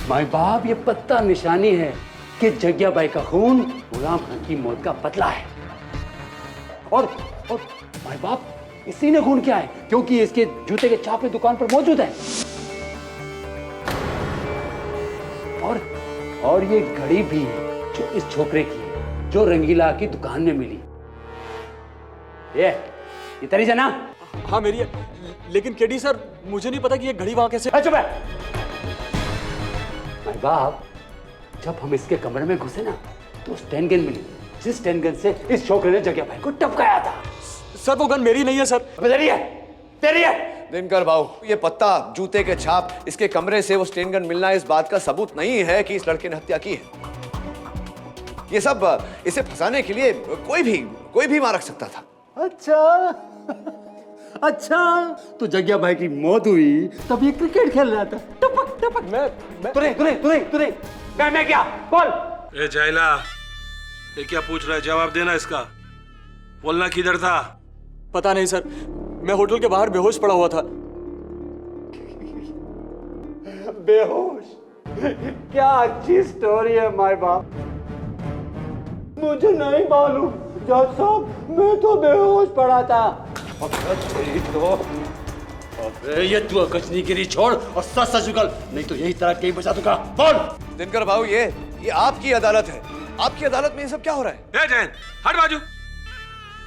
माय बाप, ये पत्ता निशानी है कि जग्या बाई का खून गुलाम खान की मौत का बदला है। और माय बाप, इसी ने खून किया है क्योंकि इसके जूते के छापे दुकान पर मौजूद है। और ये घड़ी भी जो इस छोकरे की है, जो रंगीला की दुकान में मिली। ये तेरी जना? हाँ मेरी है, लेकिन केडी सर, मुझे नहीं पता कि ये घड़ी वहां कैसे। चुप है। भाई बाप, जब हम इसके कमरे में घुसे ना तो स्टैन गन मिली, जिस स्टैन गन से इस छोकरे ने जग्या भाई को टपकाया था। सर वो गन मेरी नहीं है सर। तेरी है, तेरी है। दिनकर भाऊ, ये पत्ता, जूते के छाप, इसके कमरे से वो स्टेन गन मिलना इस बात का सबूत नहीं है कि इस लड़के ने हत्या की है। ये सब इसे फंसाने के लिए कोई भी वहां रख सकता था। अच्छा, तो जग्या भाई की मौत हुई तब ये क्रिकेट खेल रहा था। टपक टपक। तूने मैं क्या बोल। ए जाइला, ये क्या पूछ रहा है? जवाब देना इसका। बोलना किधर था? पता नहीं सर, मैं होटल के बाहर बेहोश पड़ा हुआ था। बेहोश? क्या अच्छी स्टोरी है माय बाप। मुझे नहीं मालूम जज साहब, मैं तो बेहोश पड़ा था। अबे ये तू अकचनीगिरी छोड़ और सच सच निकल, नहीं तो यही तरह कहीं बचा दूंगा। बोल। दिनकर भाऊ, ये आपकी अदालत है। आपकी अदालत में ये सब क्या हो रहा है? ए जैन, हट बाजू।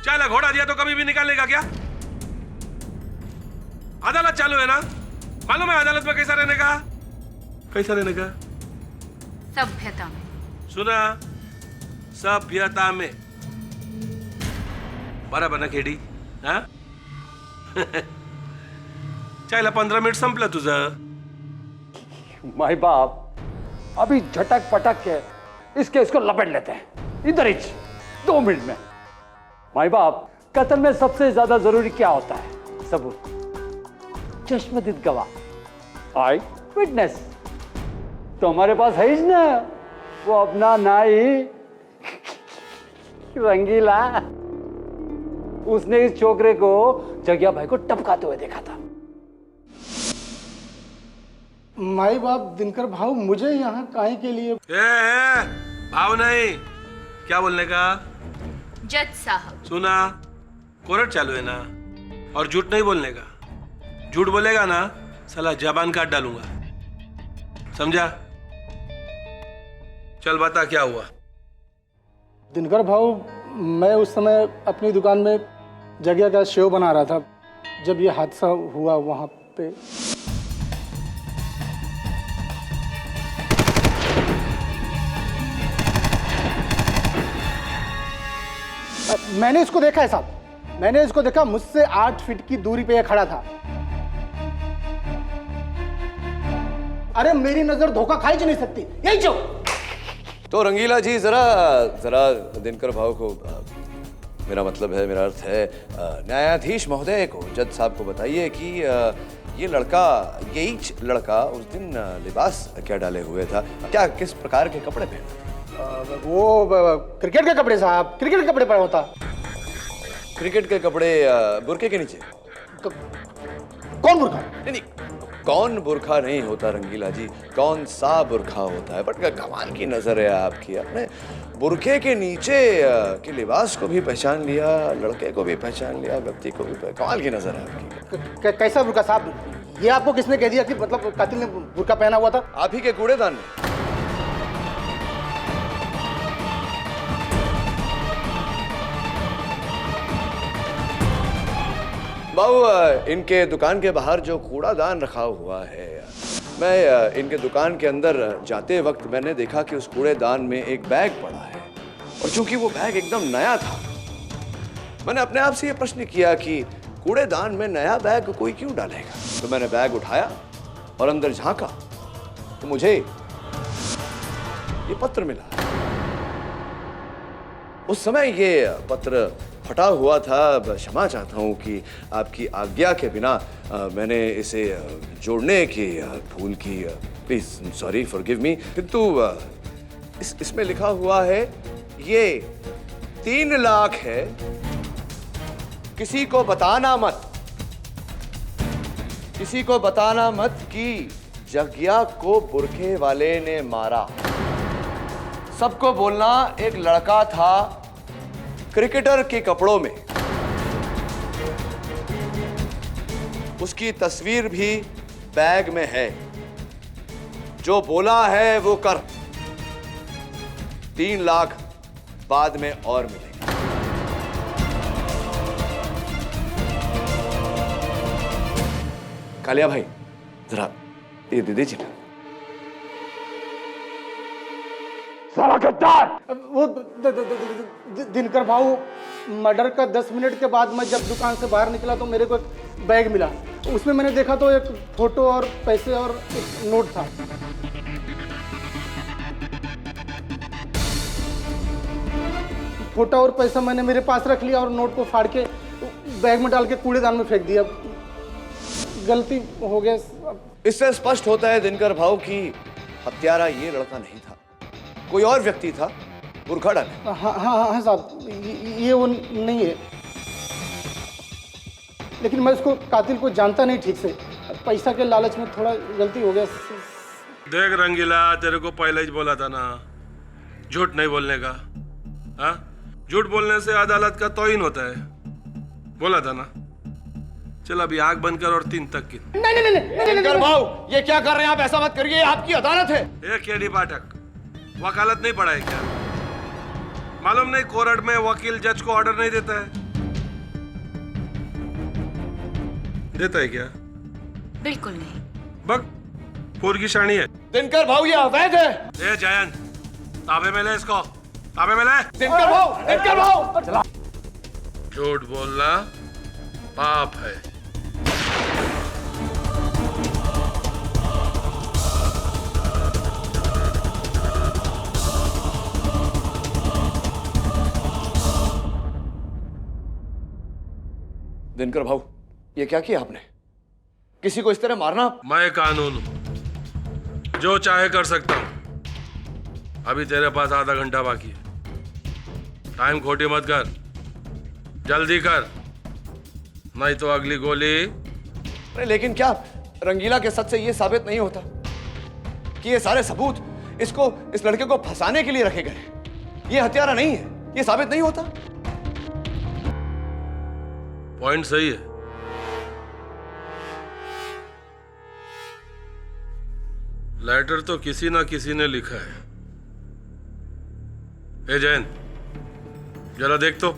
चाला घोड़ा दिया तो कभी भी निकालेगा क्या? अदालत चालू है ना? मालूम है अदालत में कैसा रहने का? कैसा रहने का? सभ्यता में। सुना? सभ्यता में। बराबर ना केडी? हाँ? चायला 15 मिनिट संपलं तुझं. माय बाप, अभी झटक पटक के इसको लपेट लेते हैं इधर ही 2 मिनट में। माय बाप, कत्ल में सबसे ज्यादा जरूरी क्या होता है? सबूत, चश्मदीद गवाह, आई विटनेस। तो हमारे पास है ही ना वो अपना नाई रंगीला। उसने इस छोकरे को जग्या भाई को टपकाते हुए देखा था। माई बाप, दिनकर भाव, मुझे यहाँ काहे के लिए? भाव नहीं, क्या बोलने का? जज साहब, सुना? कोर्ट चालू है ना, और झूठ नहीं बोलने का। झूठ बोलेगा ना, साला जबान काट डालूंगा, समझा? चल बता क्या हुआ। दिनकर भाव, मैं उस समय अपनी दुकान में जगह का शेव बना रहा था जब ये हादसा हुआ वहाँ पे। मैंने इसको देखा है साहब, मैंने इसको देखा। मुझसे 8 फीट की दूरी पे ये खड़ा था। अरे मेरी नजर धोखा खाई नहीं सकती, यही जो। तो रंगीला जी, जरा दिनकर भाव को, मेरा मतलब है, मेरा अर्थ है, न्यायाधीश महोदय को, जज साहब को बताइए कि ये लड़का, यही लड़का उस दिन लिबास क्या डाले हुए था, क्या किस प्रकार के कपड़े पहने? वो क्रिकेट के कपड़े साहब, क्रिकेट के कपड़े पहना होता। क्रिकेट के कपड़े बुरके के नीचे? कौन बुरखा? नहीं, कौन बुरखा नहीं होता रंगीला जी, कौन सा बुरखा होता है। बट कमाल की नजर है आपकी, आपने बुरखे के नीचे के लिबास को भी पहचान लिया, लड़के को भी पहचान लिया, व्यक्ति को भी कमाल की नजर है आपकी। कैसा बुरखा साहब? ये आपको किसने कह दिया कि मतलब कातिल ने बुरखा पहना हुआ था? आप ही के कूड़ेदान में। बाबू, इनके दुकान के बाहर जो कूड़ादान रखा हुआ है, मैं इनके दुकान के अंदर जाते वक्त मैंने देखा कि उस कूड़ेदान में एक बैग पड़ा है, और चूंकि वो बैग एकदम नया था, मैंने अपने आप से ये प्रश्न किया कि कूड़ेदान में नया बैग कोई क्यों डालेगा। तो मैंने बैग उठाया और अंदर झांका तो मुझे ये पत्र मिला। उस समय ये पत्र फटा हुआ था। क्षमा चाहता हूँ कि आपकी आज्ञा के बिना मैंने इसे जोड़ने की भूल की। Please sorry, forgive me. किंतु इसमें लिखा हुआ है ये 3 लाख है, किसी को बताना मत, किसी को बताना मत कि जग्या को बुरखे वाले ने मारा। सबको बोलना एक लड़का था क्रिकेटर के कपड़ों में, उसकी तस्वीर भी बैग में है, जो बोला है वो कर। 3 लाख बाद में और मिलेगा। 3 कालिया भाई जरा ये दे दीजिए ना। साला गद्दार! वो दिनकर भाऊ, मर्डर का 10 मिनट के बाद मैं जब दुकान से बाहर निकला तो मेरे को एक बैग मिला। उसमें मैंने देखा तो एक फोटो और पैसे और एक नोट था। फोटो और पैसा मैंने मेरे पास रख लिया और नोट को फाड़ के बैग में डाल के कूड़ेदान में फेंक दिया। गलती हो गया। इससे स्पष्ट होता है दिनकर भाऊ की हत्यारा ये लड़का नहीं था, कोई और व्यक्ति था, बुरखा डाले। हाँ साहब, ये वो नहीं है, लेकिन मैं उसको कातिल को जानता नहीं ठीक से। पैसा के लालच में थोड़ा गलती हो गया। देख रंगीला, तेरे को पहले ही बोला था ना झूठ नहीं बोलने का। हाँ, झूठ बोलने से अदालत का तौहीन होता है, बोला था ना। चल अभी आग बंद कर और 3 तक की। दिनकर भाऊ, ये क्या कर रहे हैं आप? ऐसा मत करिए, आपकी अदालत है। एक केडी पाठक, वकालत नहीं पढ़ा है क्या? मालूम नहीं कोर्ट में वकील जज को ऑर्डर नहीं देता है? देता है क्या? बिल्कुल नहीं। बक पूर की शानी है। दिनकर भाऊ ये अवैध है। ए जयंत, ताबे में ले इसको, ताबे में ले। दिनकर भाऊ, झूठ बोलना पाप है। दिनकर भाऊ, ये क्या किया आपने? किसी को इस तरह मारना? मैं कानून हूं, जो चाहे कर सकता हूं। अभी तेरे पास आधा घंटा बाकी है, टाइम खोटी मत कर, जल्दी कर, नहीं तो अगली गोली। अरे लेकिन क्या रंगीला के सच से ये साबित नहीं होता कि ये सारे सबूत इस लड़के को फंसाने के लिए रखे गए? ये हत्यारा नहीं है, ये साबित नहीं होता? पॉइंट सही है। लेटर तो किसी ना किसी ने लिखा है। ए जैन, जरा देख तो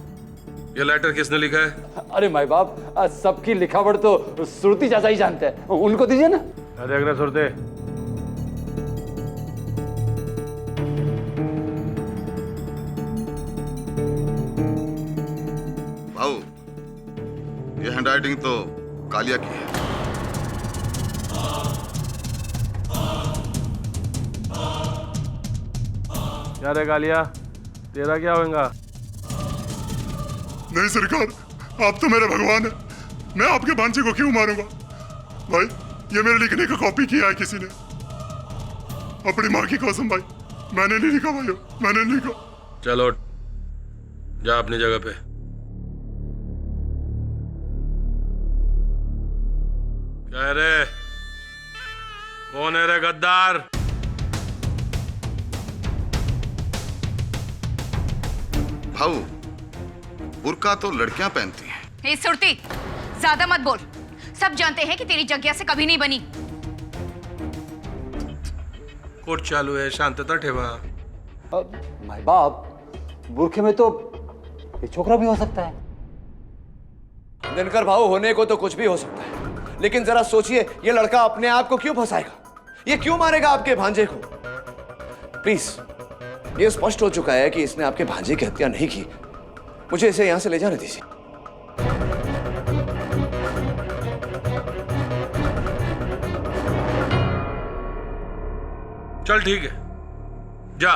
ये लेटर किसने लिखा है? अरे माई बाप, सबकी लिखावट तो श्रुति चाचा ही जानते हैं, उनको दीजिए ना। देख रहे सुरते, भाऊ ये हैंडराइटिंग तो कालिया की है। क्या रे कालिया, तेरा क्या होगा? नहीं सरकार, आप तो मेरे भगवान है, मैं आपके भांजे को क्यों मारूंगा? भाई ये मेरे लिखने का कॉपी किया है किसी ने, अपनी माँ की कसम भाई, मैंने नहीं लिखा भाई, मैंने नहीं लिखा। चलो जा अपनी जगह पे। क्या रे, कौन है रे गद्दार? भाऊ बुर्का तो लड़कियां पहनती हैं। ए सुरती, ज्यादा मत बोल। सब जानते हैं कि तेरी जग्या से कभी नहीं बनी। कोर्ट चालू है, शांतता ठेवा। माय बाप, बुरखे में तो ये छोकरा भी हो सकता है। दिनकर भाऊ, होने को तो कुछ भी हो सकता है, लेकिन जरा सोचिए ये लड़का अपने आप को क्यों फंसाएगा? ये क्यों मारेगा आपके भांजे को? प्लीज, ये स्पष्ट हो चुका है कि इसने आपके भांजे की हत्या नहीं की। मुझे इसे यहां से ले जाने दीजिए। चल ठीक है, जा।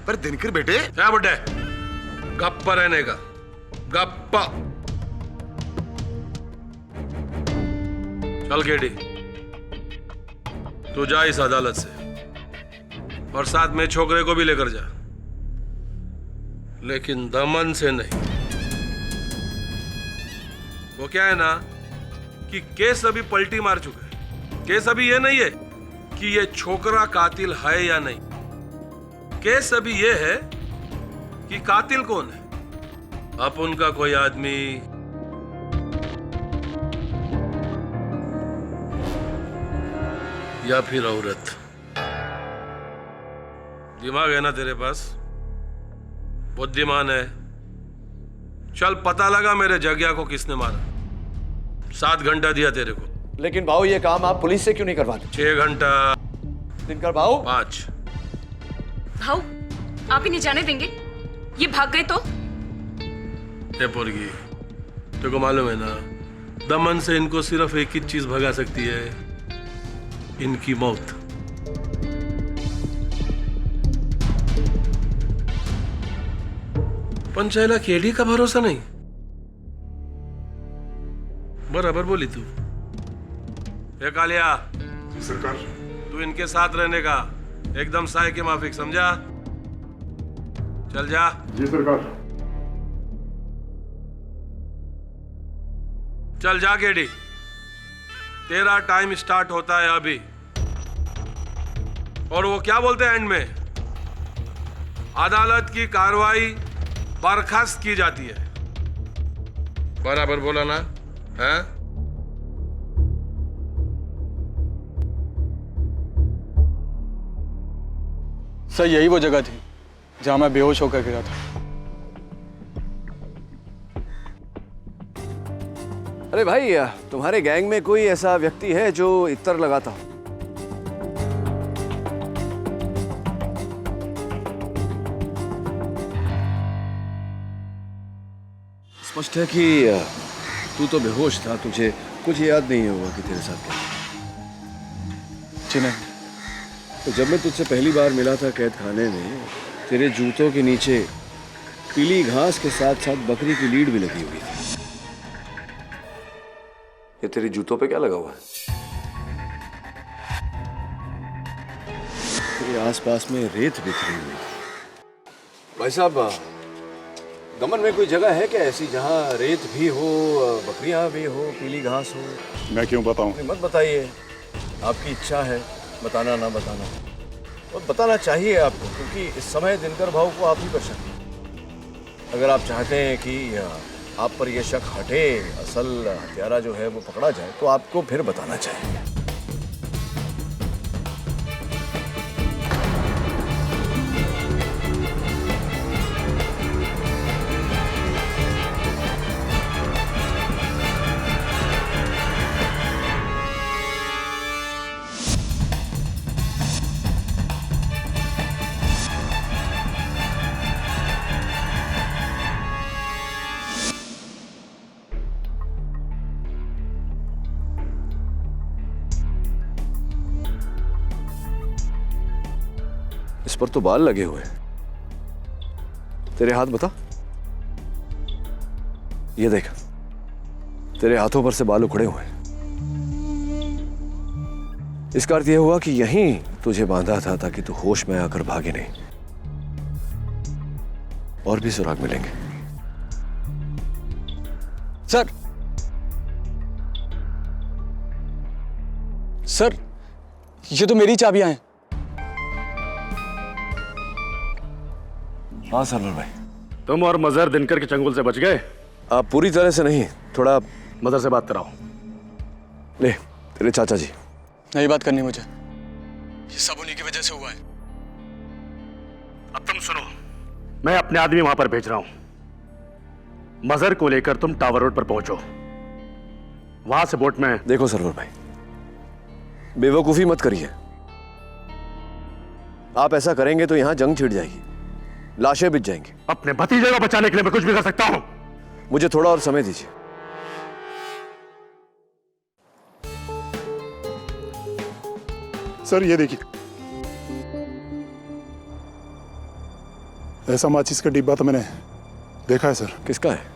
पर दिनकर बेटे, क्या बेटे? गप्पा रहने का, गप्पा। चल केडी, तू जा इस अदालत से, और साथ में छोकरे को भी लेकर जा, लेकिन दमन से नहीं। वो क्या है ना कि केस अभी पलटी मार चुका है। केस अभी ये नहीं है कि ये छोकरा कातिल है या नहीं, केस अभी ये है कि कातिल कौन है। अब उनका कोई आदमी या फिर औरत। दिमाग है ना तेरे पास, बुद्धिमान है। चल पता लगा मेरे जग्या को किसने मारा। 7 घंटा दिया तेरे को, लेकिन भाऊ ये काम आप पुलिस से क्यों नहीं करवाते? 6 घंटा। दिनकर भाऊ 5। भाऊ आप इन्हें जाने देंगे? ये भाग गए तो? ये पोरगी, तुमको मालूम है ना, दमन से इनको सिर्फ एक ही चीज भगा सकती है, इनकी मौत। पंचायला केडी का भरोसा नहीं। बराबर बोली तू। ये कालिया, सरकार, तू इनके साथ रहने का एकदम साय के माफिक, समझा? चल जा। जी सरकार। चल जा केडी, तेरा टाइम स्टार्ट होता है अभी। और वो क्या बोलते हैं एंड में? अदालत की कार्रवाई बर्खास्त की जाती है। बराबर बोला ना? हैं? सर यही वो जगह थी जहां मैं बेहोश होकर गिरा था। अरे भाई, तुम्हारे गैंग में कोई ऐसा व्यक्ति है जो इत्र लगाता हो? स्पष्ट है कि तू तो बेहोश था, तुझे कुछ याद नहीं होगा कि तेरे साथ क्या। जी नहीं। तो जब मैं तुझसे पहली बार मिला था कैद खाने में, तेरे जूतों के नीचे पीली घास के साथ साथ बकरी की लीड भी लगी हुई थी। ये तेरे जूतों पे क्या लगा हुआ है? तेरे आसपास में रेत बिखरी हुई है। भाई साहब, दमन में कोई जगह है क्या ऐसी जहाँ रेत भी हो, बकरियां भी हो, पीली घास हो? मैं क्यों बताऊं? मत बताइए, आपकी इच्छा है, बताना ना बताना, और बताना चाहिए आपको, क्योंकि इस समय दिनकर भाऊ को आप ही पर शक है। अगर आप चाहते हैं कि आप पर यह शक हटे, असल हत्यारा जो है वो पकड़ा जाए, तो आपको फिर बताना चाहिए। इस पर तो बाल लगे हुए हैं। तेरे हाथ बता, ये देख, तेरे हाथों पर से बाल उखड़े हुए हैं। इसका अर्थ यह हुआ कि यहीं तुझे बांधा था ताकि तू होश में आकर भागे नहीं। और भी सुराग मिलेंगे। सर, सर, ये तो मेरी चाबियां हैं। हाँ सरवर भाई। तुम और मजहर दिनकर के चंगुल से बच गए? आप पूरी तरह से नहीं, थोड़ा मदर से बात कराओ। ले, तेरे चाचा जी। नहीं बात करनी मुझे, ये सब उन्हीं की वजह से हुआ है। अब तुम सुनो, मैं अपने आदमी वहां पर भेज रहा हूं। मजहर को लेकर तुम टावर रोड पर पहुंचो, वहां से बोट में। देखो सरवर भाई, बेवकूफी मत करिए। आप ऐसा करेंगे तो यहां जंग छिड़ जाएगी, लाशें बिछ जाएंगी। अपने भतीजे को बचाने के लिए मैं कुछ भी कर सकता हूं। मुझे थोड़ा और समय दीजिए। सर ये देखिए, ऐसा माचिस का डिब्बा तो मैंने देखा है सर। किसका है?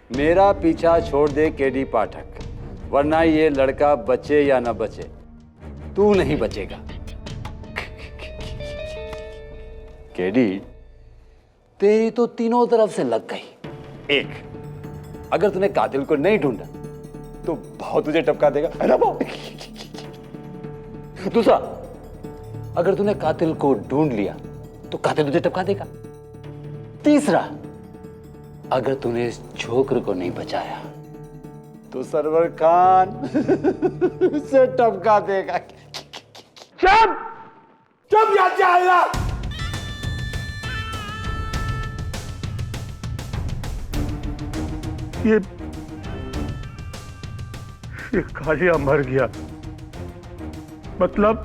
मेरा पीछा छोड़ दे केडी पाठक, वरना ये लड़का बचे या ना बचे, तू नहीं बचेगा। केडी, तेरी तो तीनों तरफ से लग गई। एक, अगर तूने कातिल को नहीं ढूंढा तो भाव तुझे टपका देगा, है ना भाव? दूसरा, अगर तूने कातिल को ढूंढ लिया तो कातिल तुझे टपका देगा। तीसरा, अगर तूने इस छोकर को नहीं बचाया तो सरवर खान उसे टपका देगा। चुप चुप याद जाएगा। ये कालिया मर गया, मतलब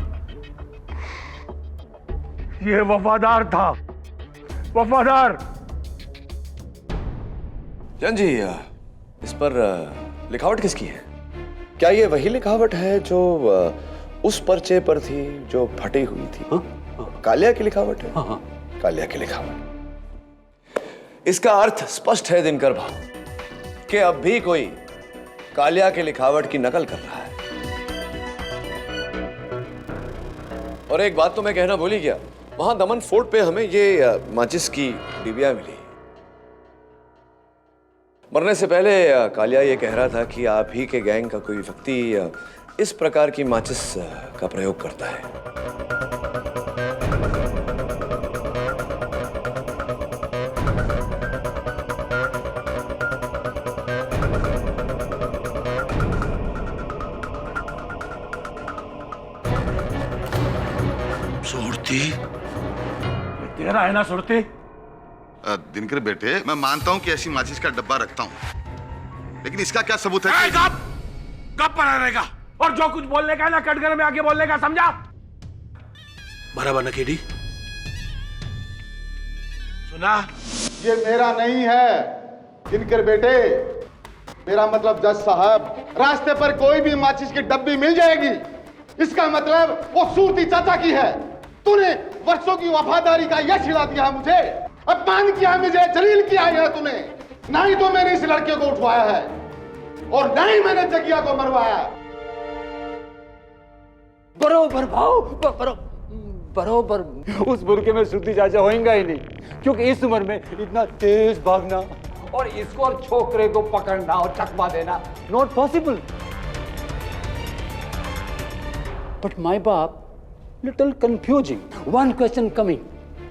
ये वफादार था, वफादार। जन जी, इस पर लिखावट किसकी है? क्या ये वही लिखावट है जो उस पर्चे पर थी जो फटी हुई थी? कालिया की लिखावट है? कालिया की लिखावट। इसका अर्थ स्पष्ट है दिनकर भाऊ कि अब भी कोई कालिया की लिखावट की नकल कर रहा है। और एक बात तो मैं कहना भूल ही गया, वहां दमन फोर्ट पे हमें ये माचिस की डिबिया मिली। मरने से पहले कालिया ये कह रहा था कि आप ही के गैंग का कोई व्यक्ति इस प्रकार की माचिस का प्रयोग करता है। सुरती तेरा है ना सुरती? दिनकर बेटे, मैं मानता हूं कि ऐसी माचिस का डब्बा रखता हूं, लेकिन इसका क्या सबूत है? कब पर रहेगा? और जो कुछ बोलने का है ना कटघरे में आके बोलने का, समझा? बराबर ना केडी? सुना? ये मेरा नहीं है दिनकर बेटे, मेरा मतलब जज साहब, रास्ते पर कोई भी माचिस की डब्बी मिल जाएगी, इसका मतलब वो सूरती चाचा की है। तूने वर्षों की वफादारी का यश खिला दिया मुझे, अपमान किया मुझे, जलील किया है तूने। ना ही तो मैंने इस लड़के को उठवाया है और ना ही मैंने जगिया को मरवाया। बरोबर भाव, बरोबर उस बुरके में श्रुति चाचा होएगा ही नहीं, क्योंकि इस उम्र में इतना तेज भागना और इसको और छोकरे को पकड़ना और चकमा देना नॉट पॉसिबल। बट माय बाप, little confusing, one question coming,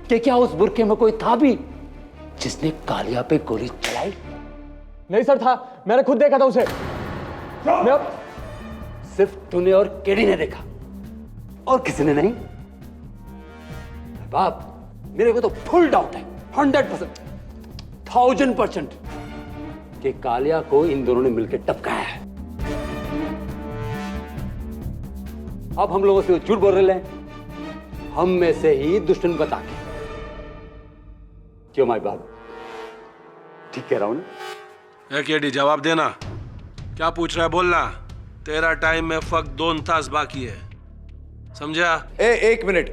कि क्या उस बुरके में कोई था भी जिसने कालिया पे गोली चलाई? नहीं सर, था, मैंने खुद देखा था उसे। सिर्फ तूने और केडी ने देखा और किसी ने नहीं? बाप, मेरे को तो फुल डाउट है, 100%, 1000% कि कालिया को इन दोनों ने मिलकर टपकाया है। अब हम लोगों से झूठ बोल रहे हैं, हम में से ही दुश्मन बता के। क्यों माय बाप, ठीक कह रहा हूं ना? केडी, जवाब देना। क्या पूछ रहा है बोलना। तेरा टाइम में फक्त 2 तास बाकी है, समझा? एक मिनट।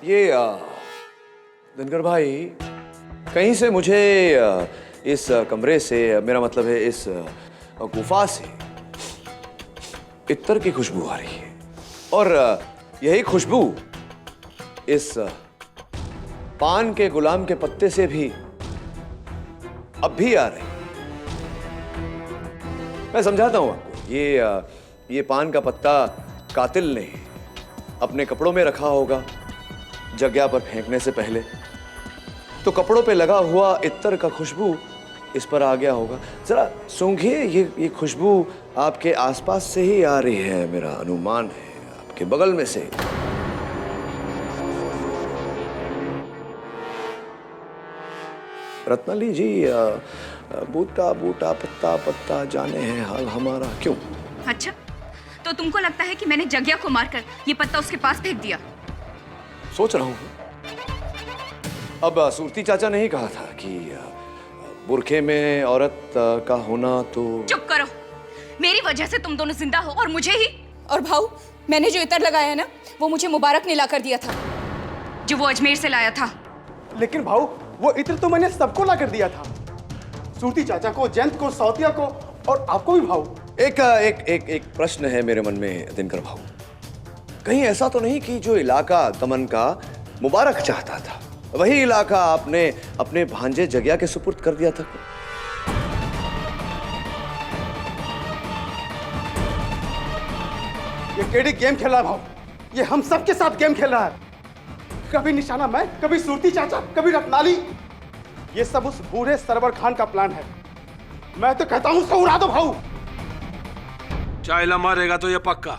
ये दिनकर भाई, कहीं से मुझे इस कमरे से, मेरा मतलब है इस गुफा से इत्तर की खुशबू आ रही है, और यही खुशबू इस पान के गुलाम के पत्ते से भी अब भी आ रही। मैं समझाता हूं आपको, ये पान का पत्ता कातिल ने अपने कपड़ों में रखा होगा जगह पर फेंकने से पहले, तो कपड़ों पे लगा हुआ इत्तर का खुशबू इस पर आ गया होगा। जरा सूंघिए, ये खुशबू आपके आसपास से ही आ रही है, मेरा अनुमान है, आपके बगल में से। रत्नाली जी, बूटा बूटा पत्ता पत्ता जाने हैं हाल हमारा, क्यों? अच्छा, तो तुमको लगता है कि मैंने जगिया को मारकर ये पत्ता उसके पास फेंक दिया? सोच रहा हूं। अब सूरती चाचा ने ही कहा था कि बुरखे में औरत का होना तो। चुप करो, मेरी वजह से तुम दोनों जिंदा हो और मुझे ही। और भाऊ, मैंने जो इतर लगाया है ना, वो मुझे मुबारक ने ला कर दिया था, जो वो अजमेर से लाया था। लेकिन भाऊ वो इत्र तो मैंने सबको ला कर दिया था, सूटी चाचा को, जयंत को, सौतिया को और आपको भी भाऊ। एक प्रश्न है मेरे मन में दिनकर भाऊ, कहीं ऐसा तो नहीं कि जो इलाका दमन का मुबारक चाहता था वही इलाका आपने अपने भांजे जगिया के सुपुर्द कर दिया था? ये केडी गेम खेल रहा है भाऊ, ये हम सबके साथ गेम खेल रहा है। कभी निशाना मैं, कभी सूरती चाचा, कभी रत्नाली। ये सब उस बूढ़े सरवर खान का प्लान है। मैं तो कहता हूं उसको उड़ा दो भाऊ। चाइला मारेगा तो ये पक्का,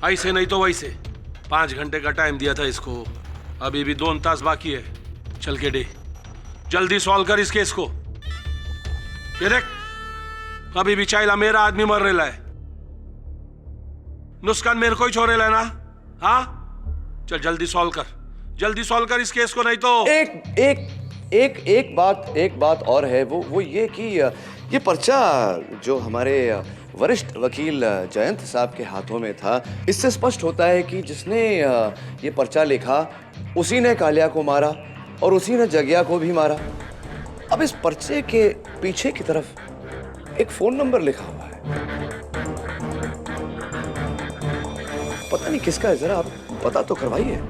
ऐसे नहीं तो वैसे। 5 घंटे का टाइम दिया था इसको, अभी भी 2 तास बाकी है। चल के डे जल्दी सॉल्व कर इस केस को। ये देख, अभी भी चाइला मेरा आदमी मर रहा है, नुस्कान मेरे को ही छोड़े लेना। हाँ चल जल्दी सॉल्व कर, जल्दी सॉल्व कर इस केस को, नहीं तो एक बात और है, वो ये कि ये पर्चा जो हमारे वरिष्ठ वकील जयंत साहब के हाथों में था, इससे स्पष्ट होता है कि जिसने ये पर्चा लिखा उसी ने कालिया को मारा और उसी ने जगिया को भी मारा। अब इस पर्चे के पीछे की तरफ एक फोन नंबर लिखा हुआ है, पता नहीं किसका है, जरा आप पता तो करवाइए।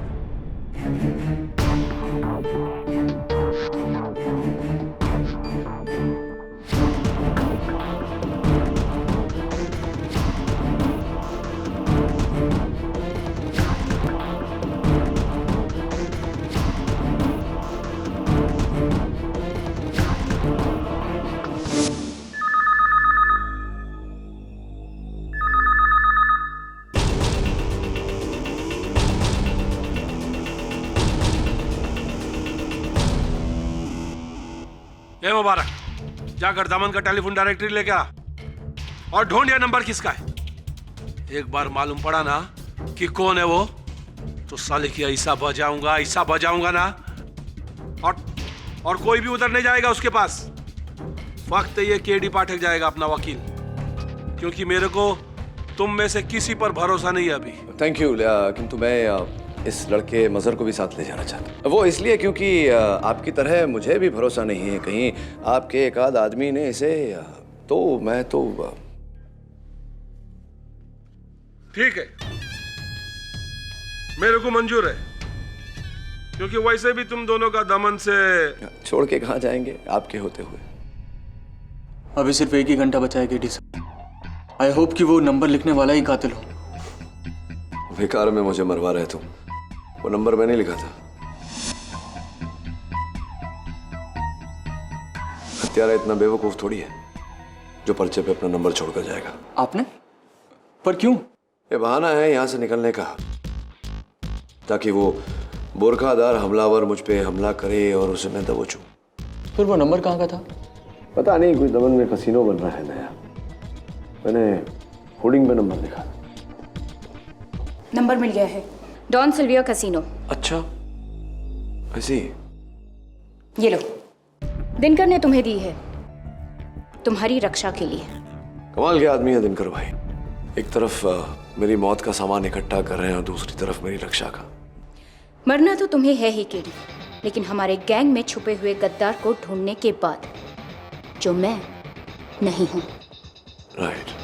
ए मुबारक, जाकर दमन का टेलीफोन डायरेक्टरी लेके आ और ढूंढ ये नंबर किसका है। एक बार मालूम पड़ा ना कि कौन है वो, तो साले की ऐसा बजाऊंगा ना, और कोई भी उधर नहीं जाएगा उसके पास। वक्त ये केडी पाठक जाएगा अपना वकील, क्योंकि मेरे को तुम में से किसी पर भरोसा नहीं है अभी। थैंक यू, किंतु मैं इस लड़के मजहर को भी साथ ले जाना चाहता हूँ। वो इसलिए क्योंकि आपकी तरह मुझे भी भरोसा नहीं है कहीं आपके एक आध आदमी ने इसे, तो मैं तो ठीक है, मेरे को मंजूर है, क्योंकि वैसे भी तुम दोनों का दमन से छोड़ के कहाँ जाएंगे आपके होते हुए। अभी सिर्फ 1 ही घंटा बचा है केडी साहब। आई होप कि वो नंबर लिखने वाला ही कातिल हो। बेकार में मुझे मरवा रहे तुम, वो नंबर मैंने लिखा था। हत्यारा इतना बेवकूफ थोड़ी है जो पर्चे पे अपना नंबर छोड़कर जाएगा। आपने? पर क्यों? ये बहाना है यहां से निकलने का, ताकि वो बोरखादार हमलावर मुझ पे हमला करे और उसे मैं दबोचूं। फिर वो नंबर कहाँ का था? पता नहीं, कोई दमन में कसीनो बन रहा है नया, मैंने होर्डिंग पे नंबर लिखा। नंबर मिल गया है, डॉन सिल्विया कसिनो। अच्छा, ऐसी? ये लो, दिनकर ने तुम्हें दी है, तुम्हारी रक्षा के लिए। कमाल के आदमी है दिनकर भाई, एक तरफ मेरी मौत का सामान इकट्ठा कर रहे हैं और दूसरी तरफ मेरी रक्षा का। मरना तो तुम्हें है ही केडी, लेकिन हमारे गैंग में छुपे हुए गद्दार को ढूंढने के बाद, जो मैं नहीं हूं। राइट।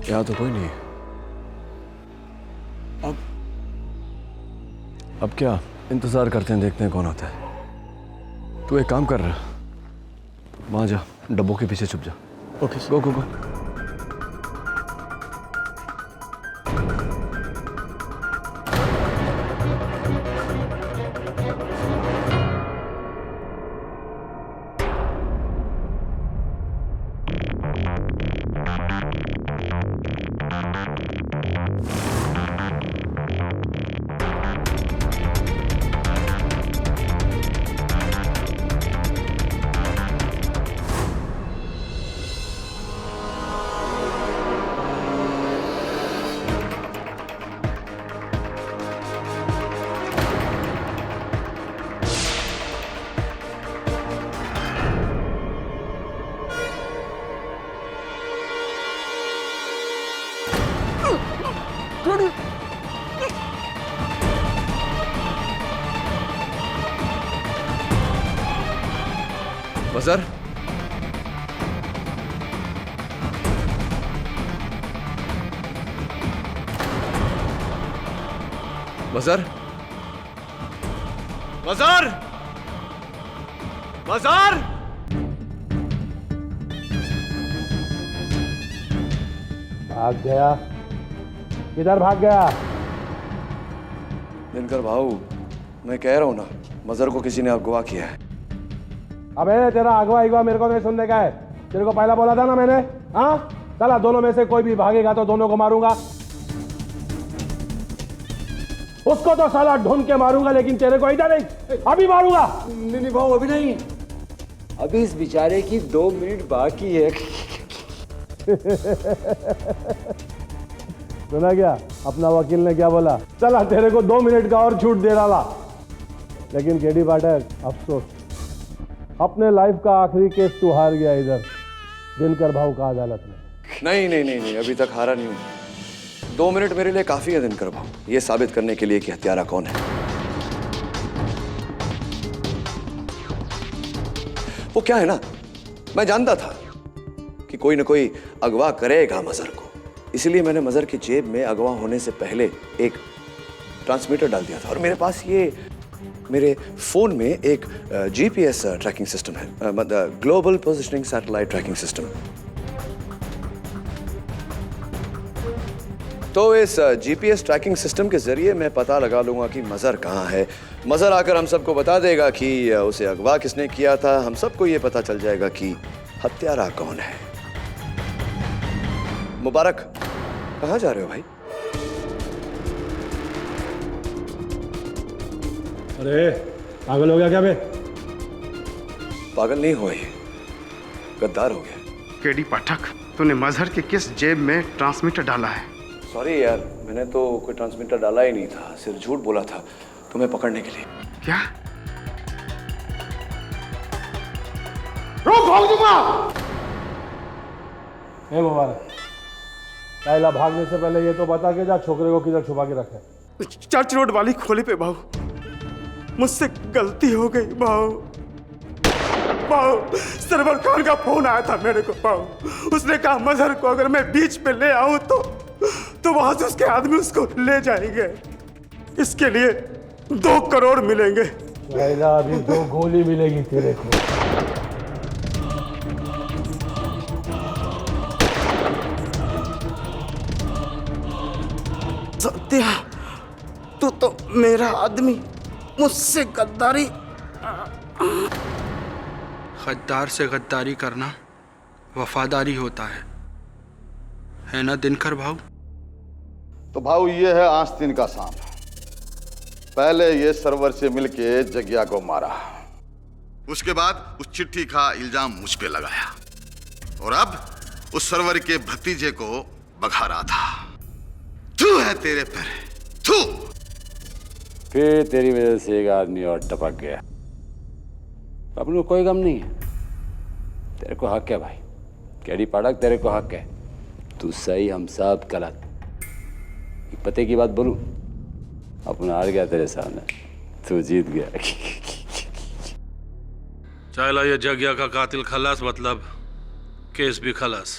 यहाँ तो कोई नहीं है। अब क्या इंतजार करते हैं, देखते हैं कौन आता है। तू एक काम कर रहा, वहां जा, डब्बों के पीछे छुप जा। ओके गो गो गो। मजहर, मजहर, मजहर, मजहर। भाग गया? किधर भाग गया? दिनकर भाऊ, मैं कह रहा हूं ना, मजहर को किसी ने अगवा किया है। अबे तेरा अगवा मेरे को नहीं सुनने का है। तेरे को पहला बोला था ना मैंने। हाँ, चला दोनों में से कोई भी भागेगा तो दोनों को मारूंगा। उसको तो साला ढूंढ के मारूंगा, लेकिन तेरे को इधर नहीं, अभी मारूंगा। नहीं भाऊ, अभी नहीं, अभी इस बेचारे की 2 मिनट बाकी है। सुना क्या अपना वकील ने क्या बोला? चला तेरे को 2 मिनट का और छूट दे डाला। लेकिन केडी पाठक, अफसोस, अपने लाइफ का आखिरी केस तू हार गया इधर दिनकर भाऊ का अदालत में। नहीं नहीं नहीं नहीं, अभी तक हारा नहीं हूं। 2 मिनट मेरे लिए काफी है दिनकर भाऊ, ये साबित करने के लिए कि हत्यारा कौन है। वो क्या है ना, मैं जानता था कि कोई ना कोई अगवा करेगा मजहर को, इसलिए मैंने मजहर की जेब में अगवा होने से पहले एक ट्रांसमीटर डाल दिया था। और मेरे पास ये मेरे फोन में एक जीपीएस ट्रैकिंग सिस्टम है, global positioning satellite tracking system. तो इस जीपीएस ट्रैकिंग सिस्टम के जरिए मैं पता लगा लूंगा कि मजहर कहाँ है। मजहर आकर हम सबको बता देगा कि उसे अगवा किसने किया था। हम सबको ये पता चल जाएगा कि हत्यारा कौन है। मुबारक, कहाँ जा रहे हो भाई? अरे पागल हो गया क्या बे? पागल नहीं हुआ, ये गद्दार हो गया। केडी पाठक, तूने मजहर के किस जेब में ट्रांसमीटर डाला है? सॉरी यार, मैंने तो कोई ट्रांसमीटर डाला ही नहीं था, सिर्फ झूठ बोला था तुम्हें पकड़ने के लिए। क्या? रोक, भाग दूंगा। हे मुबारक, पहला भागने से पहले ये तो बता के जा छोकरे को किधर छुपा के रखे। चर्च रोड वाली खोली पे भाऊ, मुझसे गलती हो गई भाऊ। सरवर खान का फोन आया था मेरे को भाऊ। उसने कहा मजहर को अगर मैं बीच पे ले आऊं तो वहां से उसके आदमी उसको ले जाएंगे। इसके लिए 2 करोड़ मिलेंगे। अभी 2 गोली मिलेगी तेरे को। सत्या, तू तो मेरा आदमी, मुझसे गद्दारी। गद्दार से गद्दारी करना वफादारी होता है ना दिनकर भाऊ? तो भाऊ ये है आस्तीन का सांप। पहले ये सरवर से मिलके जगिया को मारा, उसके बाद उस चिट्ठी का इल्जाम मुझ पे लगाया, और अब उस सरवर के भतीजे को भगा रहा था। तू है तेरे पर, तू। फिर तेरी वजह से एक आदमी और टपक गया। अपने को कोई गम नहीं है, तेरे को हक है भाई। केडी पाठक, तेरे को हक है। तू सही, हम सब गलत। एक पते की बात बोलूं, अपना हार गया तेरे सामने, तू जीत गया। चाइला ये जगिया का कातिल खलास, मतलब केस भी खलास।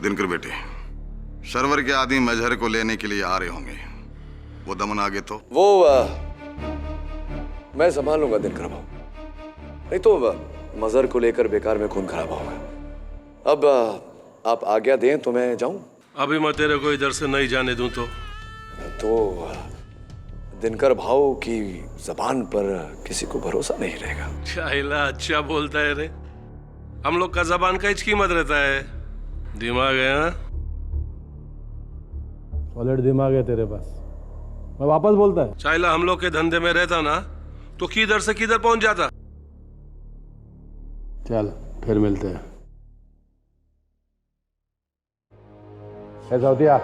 दिनकर बेटे, सरवर के आदमी मजहर को लेने के लिए आ रहे होंगे। वो दमन आगे तो वो मैं संभाल लूंगा दिनकर भाऊ, नहीं तो मजहर को लेकर बेकार में खून खराब होगा। अब आप आज्ञा दें तो मैं जाऊं? अभी मैं तेरे को इधर से नहीं जाने दूं तो दिनकर भाऊ की जबान पर किसी को भरोसा नहीं रहेगा। चाइला अच्छा बोलता है रे। हम लोग का जबान का हिच कीमत रहता है, दिमाग है ना? सॉलिड दिमाग है तेरे पास। मैं वापस बोलता है, चाइला हम लोग के धंधे में रहता ना तो किधर से किधर पहुंच जाता। चल फिर मिलते हैं। ऐसा होती है,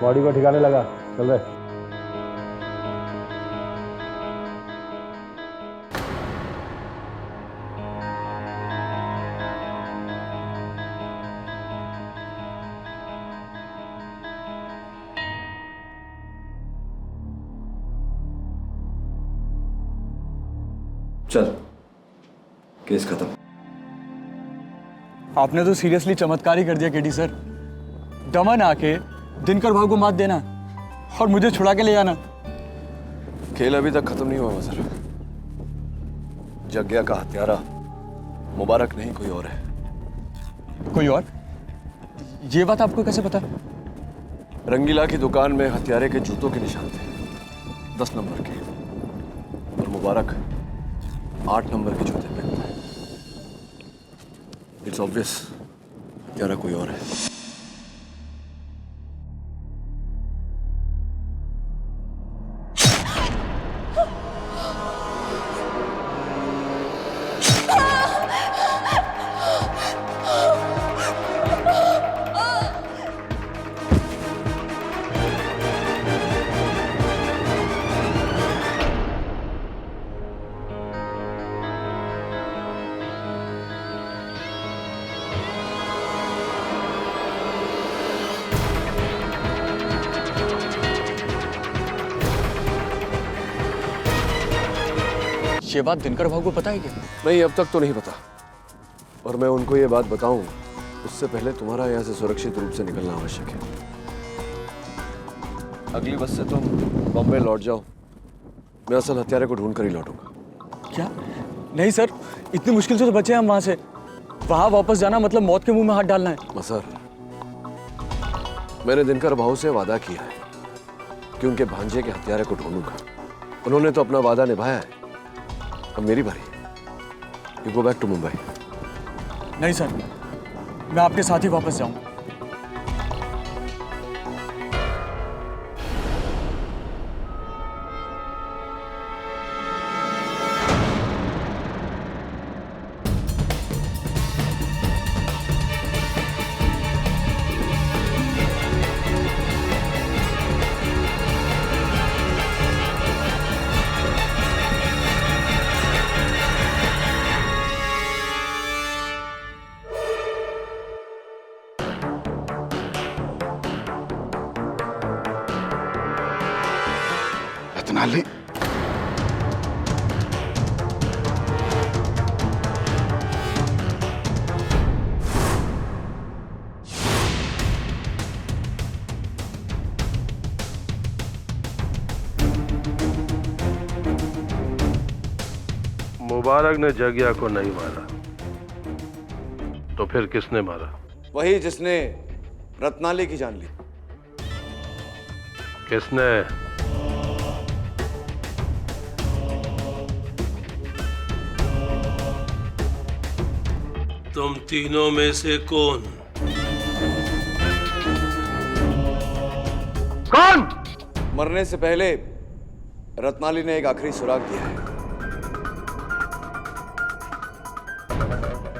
बॉडी को ठिकाने लगा, चल रहे। चल, केस खत्म। आपने तो सीरियसली चमत्कार ही कर दिया केडी सर। दमन आके दिनकर भाव को मात देना और मुझे छुड़ा के ले जाना। खेल अभी तक खत्म नहीं हुआ मजर। जग्या का हत्यारा मुबारक नहीं कोई और है। कोई और? ये बात आपको कैसे पता? रंगीला की दुकान में हत्यारे के जूतों के निशान थे, 10 नंबर के, और मुबारक 8 नंबर के जूते पहनता है। इट्स ऑब्वियस हत्यारा कोई और है। ये बात दिनकर भाव को पता है क्या? नहीं, अब तक तो नहीं पता। और मैं उनको ये बात बताऊं उससे पहले तुम्हारा यहाँ से सुरक्षित रूप से निकलना आवश्यक है। अगली बस से तुम बॉम्बे लौट जाओ। मैं असल हत्यारे को ढूंढ कर ही लौटूंगा। क्या? नहीं सर, इतनी मुश्किल से तो बचे हम वहां से। वहां वापस जाना मतलब मौत के मुंह में हाथ डालना है। मसर, मैंने दिनकर भाव से वादा किया है कि उनके भांजे के हत्यारे को ढूंढूंगा। उन्होंने तो अपना वादा निभाया है। अब मेरी बारी। You go back to Mumbai. नहीं सर, मैं आपके साथ ही वापस जाऊं। रत्नाली, मुबारक ने जगिया को नहीं मारा तो फिर किसने मारा? वही जिसने रत्नाली की जान ली। किसने? तुम तीनों में से कौन? कौन? मरने से पहले रत्नाली ने एक आखिरी सुराग दिया है।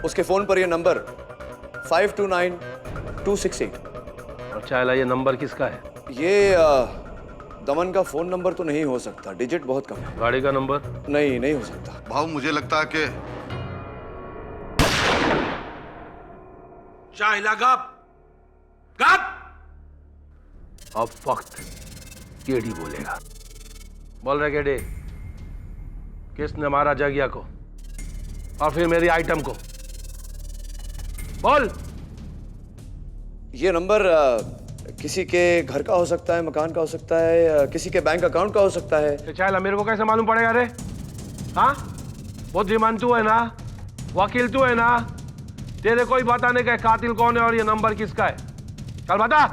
उसके फोन पर यह नंबर 529268। अच्छा, ये नंबर किसका है? ये दमन का फोन नंबर तो नहीं हो सकता, डिजिट बहुत कम है। गाड़ी का नंबर? नहीं हो सकता। भाव मुझे लगता है कि शाहिला गप गप। अब वक्त केडी बोलेगा। बोल रहे केडी, किसने मारा जगिया को और फिर मेरी आइटम को? बोल। ये नंबर किसी के घर का हो सकता है, मकान का हो सकता है, किसी के बैंक अकाउंट का हो सकता है। चाहे मेरे को कैसे मालूम पड़ेगा रे? हाँ, बुद्धिमान तू है ना, वकील तू है ना, तेरे कोई बताने का कातिल कौन है और ये नंबर किसका है? चल बता।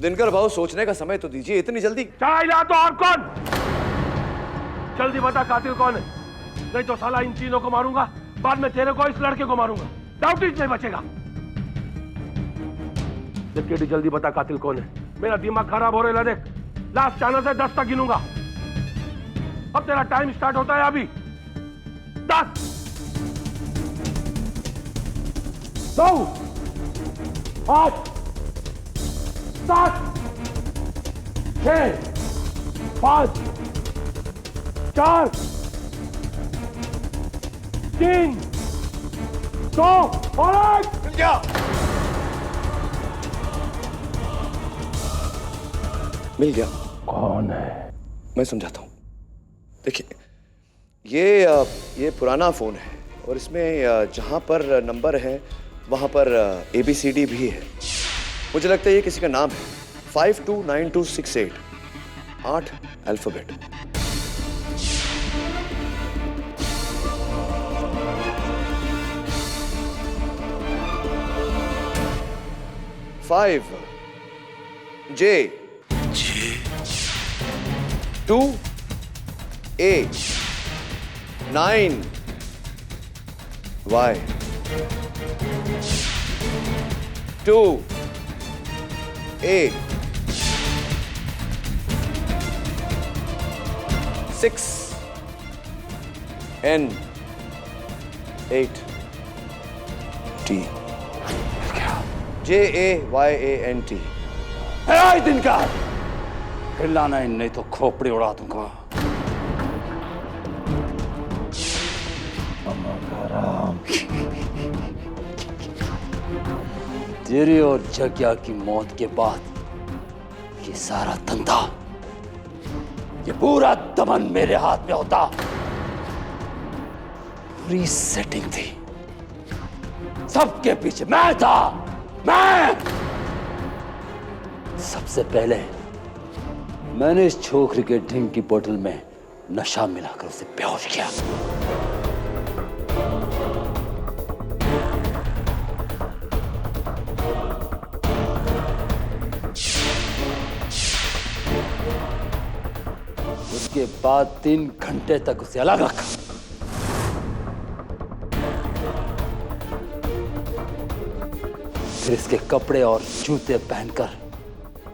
दिनकर भाव, सोचने का समय तो दीजिए, इतनी जल्दी? चाहे तो और कौन? जल्दी बता कातिल कौन है, नहीं तो साला इन तीनों को मारूंगा, बाद में तेरे को इस लड़के को मारूंगा, डाउट ही नहीं बचेगा। केडी जल्दी बता कातिल कौन है, मेरा दिमाग खराब हो रहा है। देख, लास्ट चांस से 10 तक गिनूंगा। अब तेरा टाइम स्टार्ट होता है अभी। 10 9 8 7 6 5 4 3 2 और 1। मिल गया। मिल गया। कौन है? मैं समझाता हूँ। देखिए, ये पुराना फोन है और इसमें जहाँ पर नंबर है वहाँ पर ABCD भी है। मुझे लगता है ये किसी का नाम है। 529268, 8 alphabet. Five J 2 A 9 Y 2 A 6 N 8 T JAYANT। दिन का हिलाना ही नहीं तो खोपड़ी उड़ा दूंगा। तेरी और जग्या की मौत के बाद ये सारा धंधा, ये पूरा दमन मेरे हाथ में होता। पूरी सेटिंग थी, सबके पीछे मैं था। मैं सबसे पहले मैंने इस छोकरी के ड्रिंक की बोतल में नशा मिलाकर उसे बेहोश किया। उसके बाद 3 घंटे तक उसे अलग रखा। फिर इसके कपड़े और जूते पहनकर,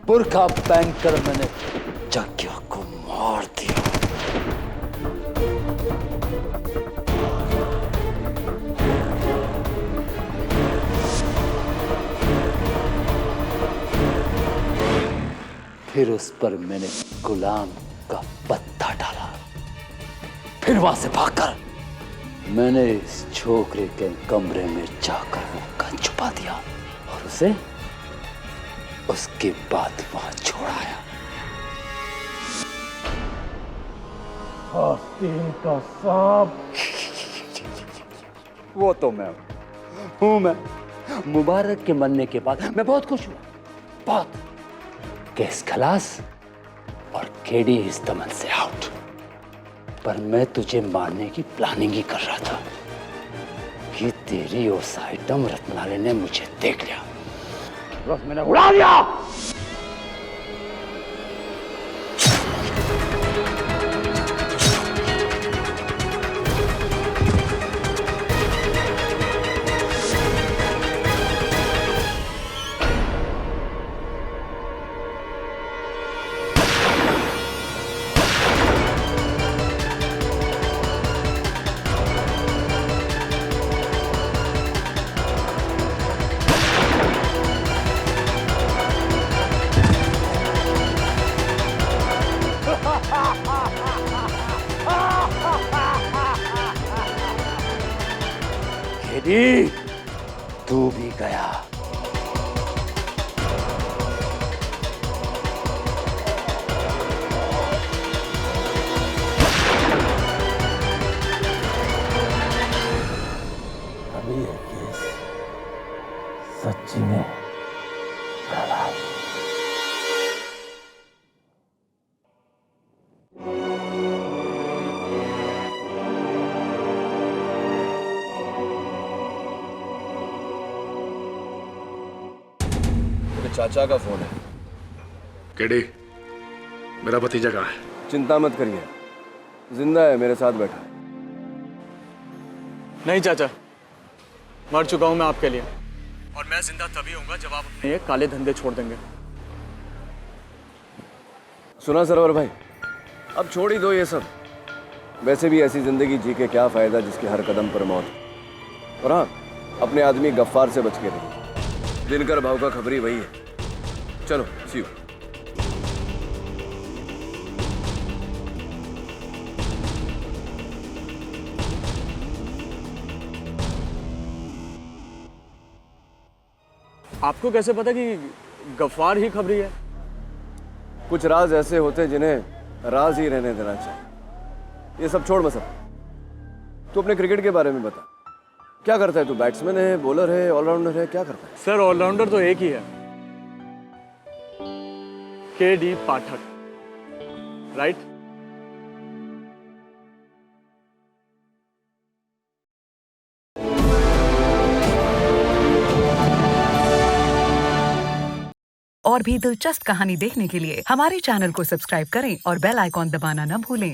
बुर्का पहनकर मैंने जग्या को मार दिया। फिर उस पर मैंने गुलाम का पत्ता डाला। फिर वहां से भागकर मैंने इस छोकरे के कमरे में जाकर वो गन छुपा दिया और उसे उसके बाद वहां छोड़ाया। आस्तीन का सांप वो तो मैं हूं। मैं मुबारक के मरने के बाद मैं बहुत खुश हुआ, बहुत। केस खलास और केडी इस दमन से आउट। पर मैं तुझे मारने की प्लानिंग ही कर रहा था कि तेरी उस आइटम रत्नाले ने मुझे देख लिया, बस मैंने उड़ा दिया। केडी, तू भी गया। अभी ये केस सच्ची में खराब। चाचा का फोन है। केडी, मेरा भतीजा कहाँ है? चिंता मत करिए, जिंदा है, मेरे साथ बैठा है। नहीं चाचा, मर चुका हूं मैं आपके लिए, और मैं जिंदा तभी होऊंगा जब आप अपने ये काले धंधे छोड़ देंगे। सुना सरवर भाई, अब छोड़ ही दो ये सब। वैसे भी ऐसी जिंदगी जी के क्या फायदा जिसके हर कदम पर मौत। और हाँ, अपने आदमी गफ्फार से बच के रहिए। दिनकर भाव का खबरी वही है। चलो, सी यू। आपको कैसे पता कि गफ्फार ही खबरी है? कुछ राज ऐसे होते हैं जिन्हें राज ही रहने देना चाहिए। ये सब छोड़ मत। तू अपने क्रिकेट के बारे में बता। क्या करता है तू? बैट्समैन है, बॉलर है, ऑलराउंडर है, क्या करता है? सर ऑलराउंडर तो एक ही है, KD पाठक, राइट? और भी दिलचस्प कहानी देखने के लिए हमारे चैनल को सब्सक्राइब करें और बेल आइकॉन दबाना न भूलें।